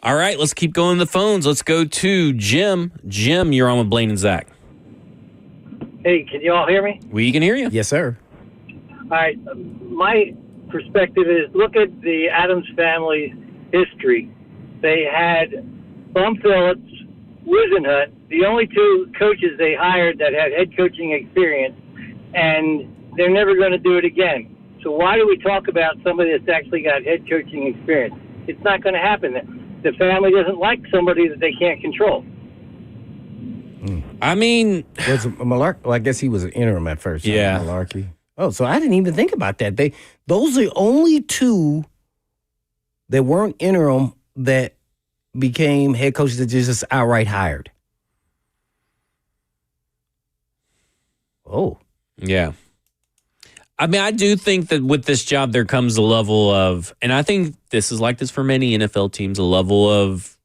All right, let's keep going to the phones. Let's go to Jim. Jim, you're on with Blaine and Zach. Hey, can you all hear me? We can hear you. Yes, sir. All right. My perspective is look at the Adams family history. They had Bum Phillips, Wisenhunt, the only two coaches they hired that had head coaching experience, and they're never going to do it again. So why do we talk about somebody that's actually got head coaching experience? It's not going to happen. The family doesn't like somebody that they can't control. I mean, was Malarkey? Well, I guess he was an interim at first. Yeah, Malarkey. Oh, so I didn't even think about that. Those are the only two that weren't interim that became head coaches that just outright hired. Oh, yeah. I mean, I do think that with this job, there comes a level of, and I think this is like this for many NFL teams, a level of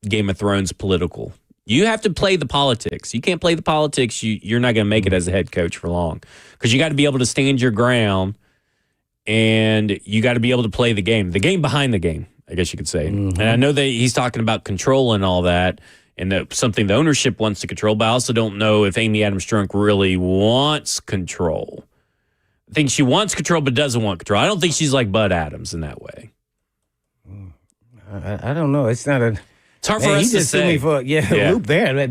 Game of Thrones political. You have to play the politics. You can't play the politics. You're not going to make it as a head coach for long because you got to be able to stand your ground and you got to be able to play the game behind the game, I guess you could say. Mm-hmm. And I know that he's talking about control and all that, and that something the ownership wants to control, but I also don't know if Amy Adams Strunk really wants control. I think she wants control but doesn't want control. I don't think she's like Bud Adams in that way. I don't know. It's not a... It's hard for us to say. Loop there.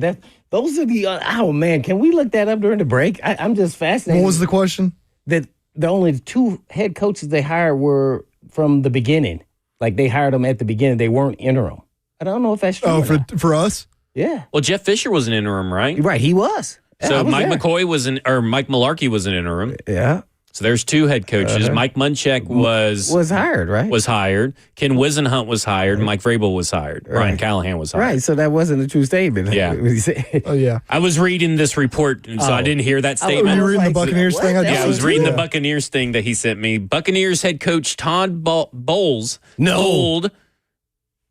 Those are the... oh, man. Can we look that up during the break? I'm just fascinated. What was the question? That the only two head coaches they hired were from the beginning. Like, they hired them at the beginning. They weren't interim. I don't know if that's true. Oh, for us? Yeah. Well, Jeff Fisher was an interim, right? Right, he was. So Mike Malarkey was an interim. Yeah. So there's two head coaches. Mike Munchak was hired, right? Was hired. Ken Wisenhunt was hired. Mike Vrabel was hired. Right. Brian Callahan was hired. Right, so that wasn't a true statement. Yeah. Oh, yeah. I was reading this report, so I didn't hear that statement. Were you reading the Buccaneers thing? I was reading the Buccaneers thing that he sent me. Buccaneers head coach Todd Bowles told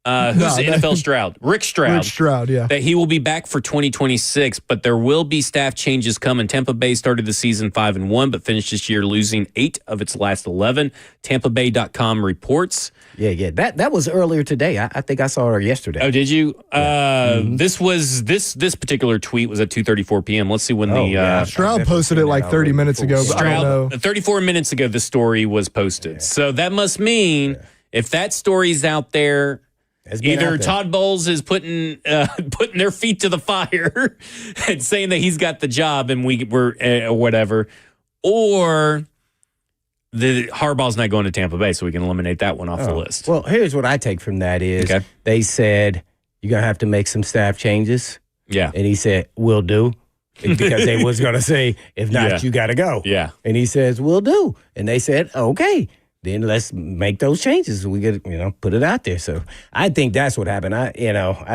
who's the NFL Stroud? Rick Stroud, yeah. That he will be back for 2026, but there will be staff changes coming. Tampa Bay started the season 5-1, but finished this year losing 8 of its last 11. TampaBay.com reports. Yeah. That was earlier today. I think I saw her yesterday. Oh, did you? This particular tweet was at 2:34 p.m. Let's see when Stroud posted it like 30 minutes ago. But I don't know. 34 minutes ago, the story was posted. Yeah. So that must mean if that story's out there, either Todd Bowles is putting their feet to the fire and saying that he's got the job and we're whatever, or the Harbaugh's not going to Tampa Bay, so we can eliminate that one off the list. Well, here's what I take from that is they said you're going to have to make some staff changes. Yeah. And he said, we'll do. Because they was going to say, if not, you got to go. Yeah. And he says, we'll do. And they said, okay. then let's make those changes. We get, put it out there. So I think that's what happened. I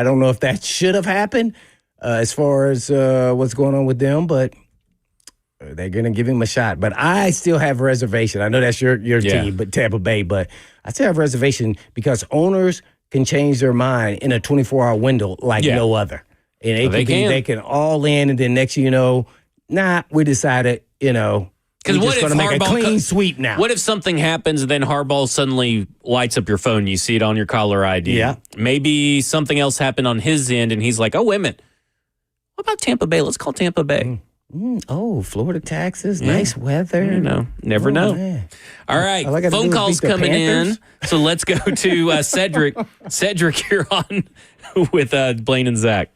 don't know if that should have happened as far as what's going on with them, but they're going to give him a shot. But I still have reservation. I know that's your team, but Tampa Bay. But I still have reservation because owners can change their mind in a 24-hour window like no other. And they can all in, and then next thing you know, we decided, because what if make a Harbaugh clean sweep now? What if something happens and then Harbaugh suddenly lights up your phone? You see it on your caller ID. Yeah. Maybe something else happened on his end, and he's like, "Oh, wait a minute. What about Tampa Bay? Let's call Tampa Bay." Florida taxes, nice weather. Never know. Man. All right, phone calls coming in. So let's go to Cedric. Cedric, you're on with Blaine and Zach.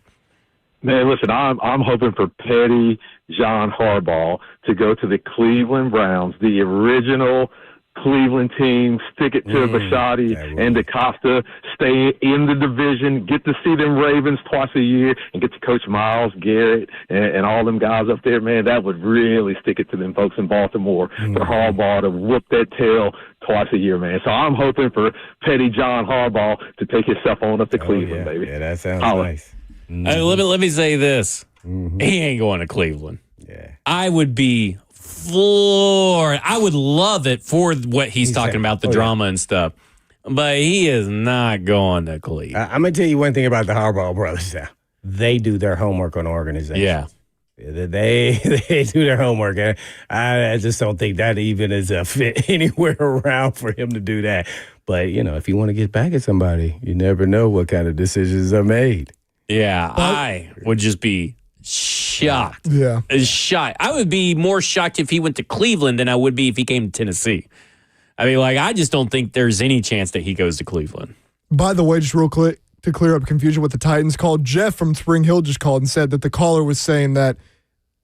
Man, listen, I'm hoping for Petty John Harbaugh to go to the Cleveland Browns, the original Cleveland team, stick it to Bisciotti and DaCosta, stay in the division, get to see them Ravens twice a year, and get to coach Myles Garrett and all them guys up there. Man, that would really stick it to them folks in Baltimore for Harbaugh to whoop that tail twice a year, man. So I'm hoping for Petty John Harbaugh to take himself on up to Cleveland, baby. Yeah, that sounds nice. Let me say this. He ain't going to Cleveland. Yeah. I would be floored. I would love it for what he's talking about, the drama and stuff. But he is not going to Cleveland. I'm going to tell you one thing about the Harbaugh brothers now. They do their homework on organization. Yeah. They do their homework. I just don't think that even is a fit anywhere around for him to do that. But, if you want to get back at somebody, you never know what kind of decisions are made. Yeah, I would just be shocked. Yeah. Shocked. I would be more shocked if he went to Cleveland than I would be if he came to Tennessee. I mean, I just don't think there's any chance that he goes to Cleveland. By the way, just real quick to clear up confusion with the Titans called, Jeff from Spring Hill just called and said that the caller was saying that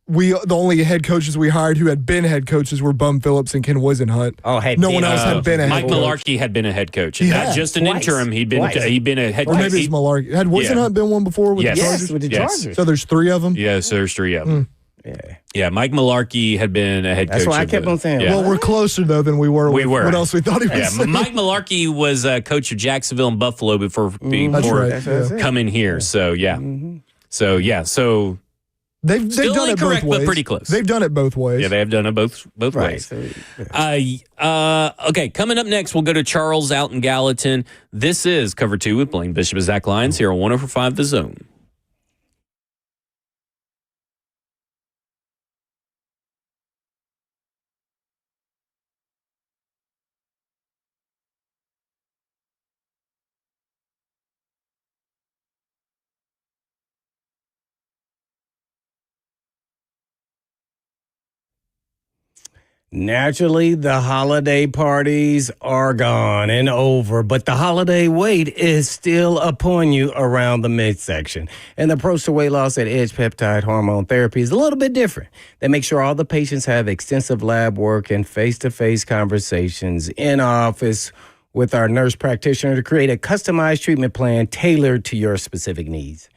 the only head coaches we hired who had been head coaches were Bum Phillips and Ken Wisenhunt. No one else had been a head Mike coach. Mularkey had been a head coach. He Not had. just an Twice. interim. He'd been a head Or coach. maybe it's Mularkey. Had Wisenhunt been one before with the Chargers? with the Chargers. So there's three of them? Yeah, so there's three of them. Yeah. Yeah, Mike Mularkey had been a head coach. That's why I kept on saying. Yeah. Well, we're closer, though, than we were. We were. What else we thought he was Yeah, saying. Mike Mularkey was coach of Jacksonville and Buffalo before That's right. Yeah. coming here. So, yeah. So, They've still done it incorrect, both ways. but pretty close. They've done it both ways. Yeah, they have done it both ways. Okay, coming up next, we'll go to Charles out in Gallatin. This is Cover 2 with Blaine Bishop and Zach Lyons here on 104.5 The Zone. Naturally, the holiday parties are gone and over, but the holiday weight is still upon you around the midsection. And the approach to weight loss at Edge Peptide Hormone Therapy is a little bit different. They make sure all the patients have extensive lab work and face-to-face conversations in office with our nurse practitioner to create a customized treatment plan tailored to your specific needs.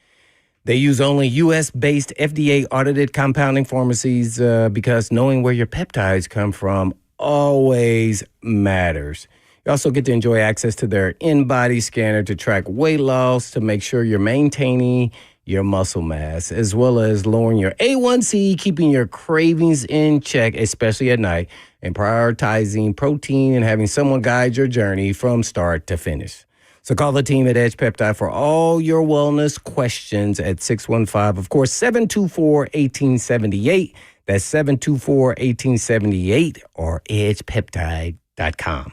They use only U.S.-based FDA-audited compounding pharmacies because knowing where your peptides come from always matters. You also get to enjoy access to their in-body scanner to track weight loss to make sure you're maintaining your muscle mass, as well as lowering your A1C, keeping your cravings in check, especially at night, and prioritizing protein and having someone guide your journey from start to finish. So call the team at Edge Peptide for all your wellness questions at 615, of course, 724-1878. That's 724-1878 or edgepeptide.com.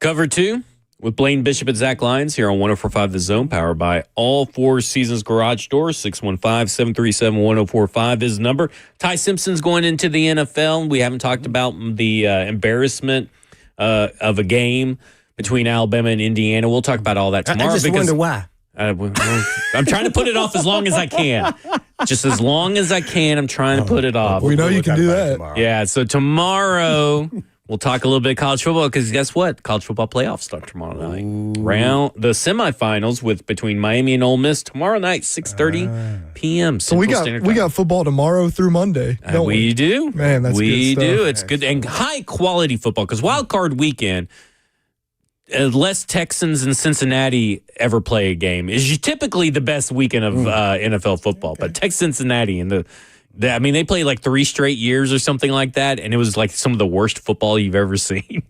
Cover 2 with Blaine Bishop and Zach Lyons here on 104.5 The Zone, powered by All Four Seasons Garage Doors. 615-737-1045 is the number. Ty Simpson's going into the NFL. We haven't talked about the embarrassment of a game between Alabama and Indiana. We'll talk about all that tomorrow. I just wonder why. I'm trying to put it off as long as I can. Just as long as I can, I'm trying to put it off. We know you can do that. Yeah, so tomorrow we'll talk a little bit of college football because guess what? College football playoffs start tomorrow night. The semifinals between Miami and Ole Miss tomorrow night, 6:30 p.m. So we got football tomorrow through Monday. Don't we do, man. That's we good stuff. do. It's good and high quality football because Wild Card Weekend. Unless Texans and Cincinnati ever play a game, is typically the best weekend of NFL football. But Texas Cincinnati and they played like 3 straight years or something like that, and it was like some of the worst football you've ever seen.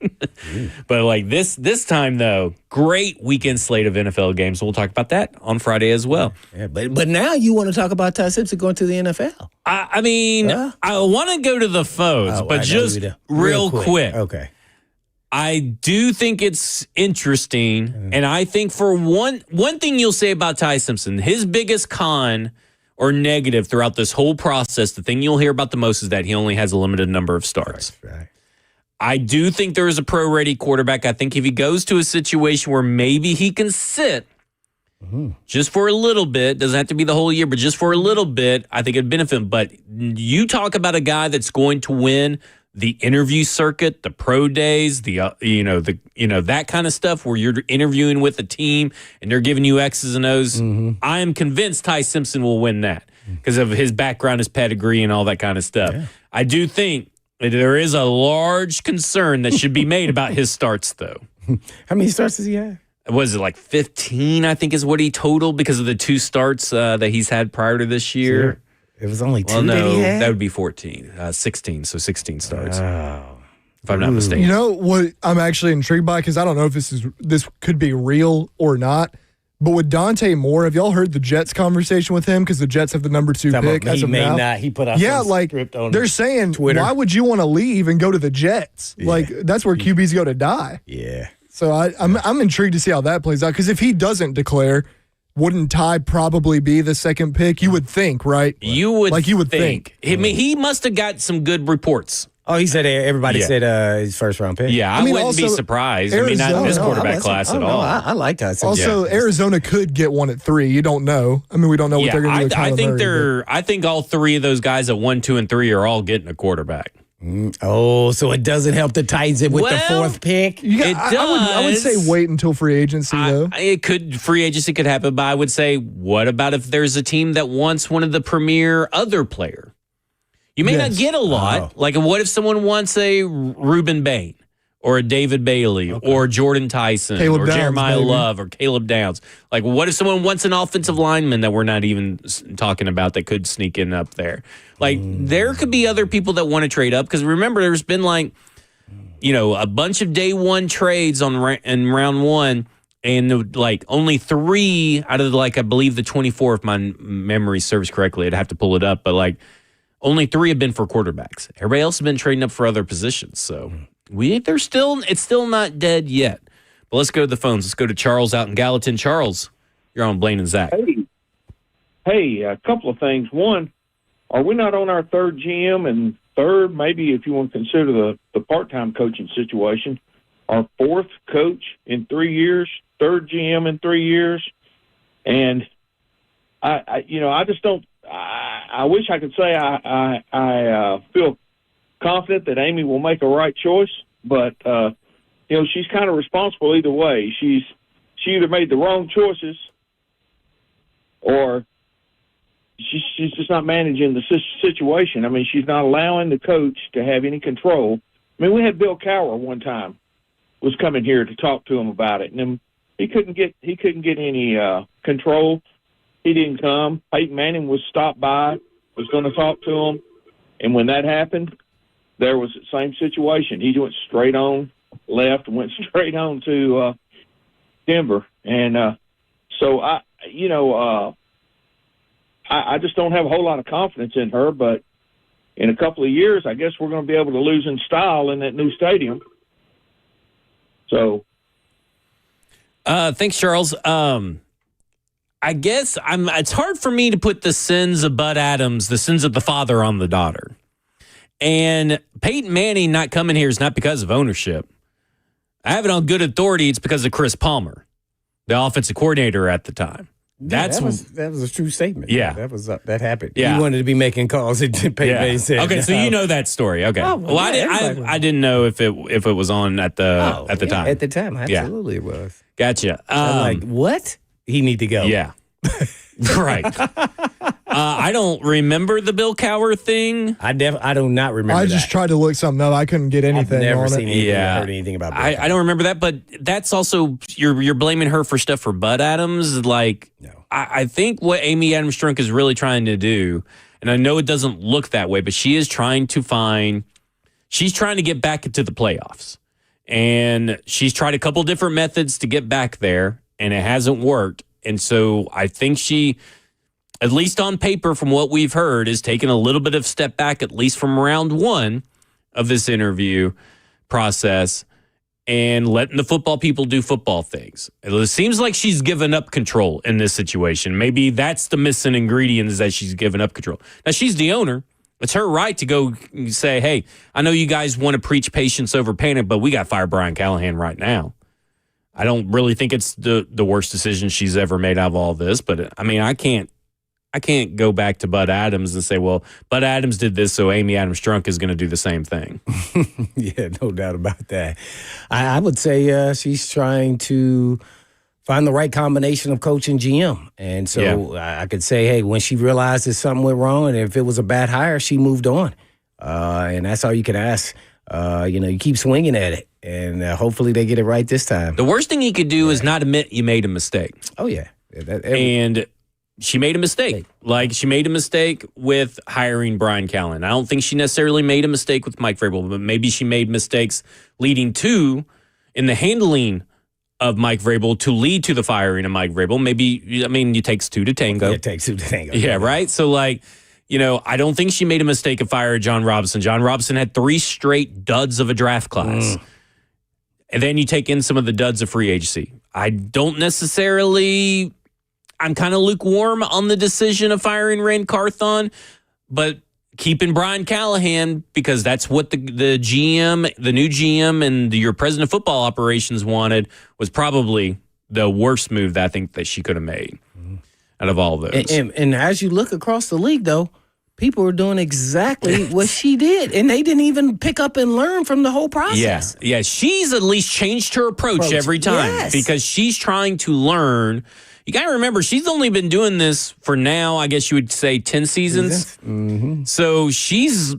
But like this time though, great weekend slate of NFL games. We'll talk about that on Friday as well. Yeah, but now you want to talk about Ty Simpson going to the NFL? I want to go to the foes, but just real quick. Okay. I do think it's interesting, and I think for one thing you'll say about Ty Simpson, his biggest con or negative throughout this whole process, the thing you'll hear about the most is that he only has a limited number of starts. Right. I do think there is a pro-ready quarterback. I think if he goes to a situation where maybe he can sit just for a little bit, doesn't have to be the whole year, but just for a little bit, I think it'd benefit him. But you talk about a guy that's going to win the interview circuit, the pro days, that kind of stuff where you're interviewing with a team and they're giving you X's and O's. I am convinced Ty Simpson will win that because of his background, his pedigree, and all that kind of stuff. Yeah. I do think there is a large concern that should be made about his starts, though. How many starts does he have? Was it like 15, I think is what he totaled because of the 2 starts that he's had prior to this year. Sure. It was only 2 well, no, that he had? that would be 14. 16, so 16 starts. Oh. If I'm not mistaken. You know what I'm actually intrigued by, because I don't know if this could be real or not, but with Dante Moore, have y'all heard the Jets conversation with him? Because the Jets have the number 2 pick as of now. Not. He put out script on they're saying, Twitter. Why would you want to leave and go to the Jets? Yeah. Like, that's where QBs go to die. Yeah. So I'm intrigued to see how that plays out, because if he doesn't declare, wouldn't Ty probably be the second pick? You would think, right? You would think. I mean, he must have got some good reports. Oh, he said everybody said his first round pick. Yeah, I wouldn't be surprised. Arizona, not in this quarterback class at all. I like Ty Simpson. Also, Arizona could get one at 3. You don't know. I mean, we don't know what they're going to do with Kyler Murray, I think all 3 of those guys at 1, 2, and 3 are all getting a quarterback. Oh, so it doesn't help the Titans with the 4th pick? It does. I would say wait until free agency, though. Free agency could happen, but I would say, what about if there's a team that wants one of the premier other player? You may not get a lot. Oh. Like, what if someone wants a Reuben Bain or a David Bailey or Jordan Tyson Caleb or Downs, Jeremiah maybe. Love or Caleb Downs? Like, what if someone wants an offensive lineman that we're not even talking about that could sneak in up there? Like, there could be other people that want to trade up, because remember, there's been like, a bunch of day 1 trades in round 1, and like only 3 out of I believe the 24, if my memory serves correctly, I'd have to pull it up, but like only 3 have been for quarterbacks. Everybody else has been trading up for other positions. So it's still not dead yet. But let's go to the phones. Let's go to Charles out in Gallatin. Charles, you're on Blaine and Zach. Hey, a couple of things. One, are we not on our 3rd GM? And 3rd, maybe if you want to consider the part-time coaching situation, our 4th coach in 3 years, 3rd GM in 3 years. And I just don't. I wish I could say I feel confident that Amy will make a right choice, but she's kind of responsible either way. She either made the wrong choices, or she's just not managing the situation. I mean, she's not allowing the coach to have any control. I mean, we had Bill Cowher one time was coming here to talk to him about it, and then he couldn't get any control. He didn't come. Peyton Manning was stopped by, was going to talk to him, and when that happened, there was the same situation. He went straight on left and went straight on to Denver, and so I just don't have a whole lot of confidence in her. But in a couple of years, I guess we're going to be able to lose in style in that new stadium. So Thanks, Charles. I guess it's hard for me to put the sins of Bud Adams, the sins of the father, on the daughter. And Peyton Manning not coming here is not because of ownership. I have it on good authority. It's because of Chris Palmer, the offensive coordinator at the time. That was a true statement. Yeah. That happened. Yeah. He wanted to be making calls. Peyton Manning said. Okay, so you know that story. Okay. Oh, well, I didn't know if it was on at the time. At the time, absolutely it was. Gotcha. I'm like, what? He need to go. Yeah. Right. I don't remember the Bill Cowher thing. I do not remember. I just tried to look something up. I couldn't get anything I've never on seen it. anything, heard anything about Bill Cowher. I don't remember that, but that's also you're blaming her for stuff for Bud Adams. Like, no. I think what Amy Adams Strunk is really trying to do, and I know it doesn't look that way, but she's trying to get back into the playoffs. And she's tried a couple different methods to get back there, and it hasn't worked. And so I think she, at least on paper, from what we've heard, is taking a little bit of step back, at least from round one of this interview process, and letting the football people do football things. It seems like she's given up control in this situation. Maybe that's the missing ingredient, is that she's given up control. Now, she's the owner. It's her right to go say, hey, I know you guys want to preach patience over panic, but we got to fire Brian Callahan right now. I don't really think it's the worst decision she's ever made out of all this, but I mean, I can't go back to Bud Adams and say, well, Bud Adams did this, so Amy Adams Strunk is going to do the same thing. Yeah, no doubt about that. I would say she's trying to find the right combination of coach and GM. And so I could say, hey, when she realized that something went wrong and if it was a bad hire, she moved on. And that's all you can ask. You keep swinging at it, and hopefully they get it right this time. The worst thing you could do is not admit you made a mistake. Oh, yeah. And she made a mistake. Like, she made a mistake with hiring Brian Callahan. I don't think she necessarily made a mistake with Mike Vrabel, but maybe she made mistakes leading to, in the handling of Mike Vrabel, to lead to the firing of Mike Vrabel. Maybe, it takes two to tango. It takes two to tango. Yeah, right? So, I don't think she made a mistake of firing John Robinson. John Robinson had 3 straight duds of a draft class. And then you take in some of the duds of free agency. I don't necessarily... I'm kind of lukewarm on the decision of firing Rand Carthon, but keeping Brian Callahan, because that's what the GM, the new GM, and your president of football operations wanted, was probably the worst move that I think that she could have made out of all of those. And as you look across the league, though, people are doing exactly what she did, and they didn't even pick up and learn from the whole process. Yeah, she's at least changed her approach every time because she's trying to learn. You got to remember, she's only been doing this for now, I guess you would say, 10 seasons. Mm-hmm. So she's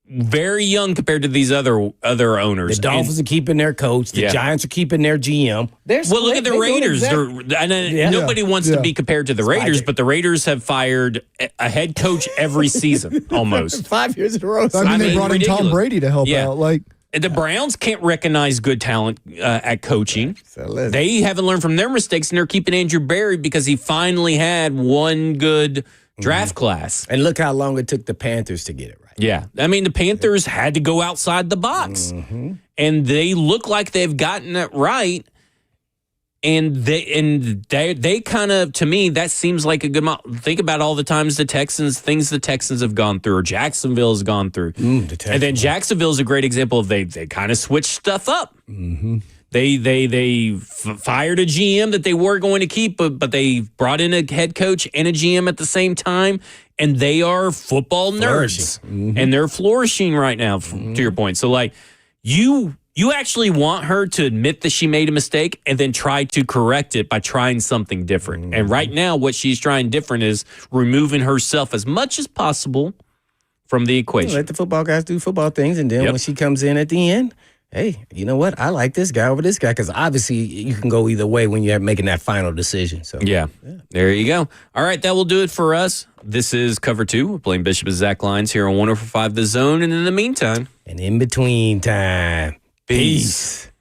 very young compared to these other owners. The Dolphins are keeping their coach. The Giants are keeping their GM. Well, look at the Raiders. Nobody wants to be compared to the Raiders, but the Raiders have fired a head coach every season, almost. 5 years in a row. They brought in Tom Brady to help out. The Browns can't recognize good talent at coaching. They haven't learned from their mistakes, and they're keeping Andrew Berry because he finally had one good draft class. And look how long it took the Panthers to get it right. Yeah. The Panthers had to go outside the box. And they look like they've gotten it right. And they kind of, to me, that seems like a good think about all the times the Texans have gone through, or Jacksonville has gone through. And then Jacksonville's a great example of they kind of switched stuff up. They fired a GM that they were going to keep, but they brought in a head coach and a GM at the same time, and they are football nerds. And they're flourishing right now, to your point. So, you actually want her to admit that she made a mistake and then try to correct it by trying something different. And right now, what she's trying different is removing herself as much as possible from the equation. Let the football guys do football things, and then when she comes in at the end, hey, you know what? I like this guy over this guy, because obviously you can go either way when you're making that final decision. So yeah, there you go. All right, that will do it for us. This is Cover 2 with Blaine Bishop and Zach Lyons here on 104.5 The Zone. And in the meantime, and in between time, peace.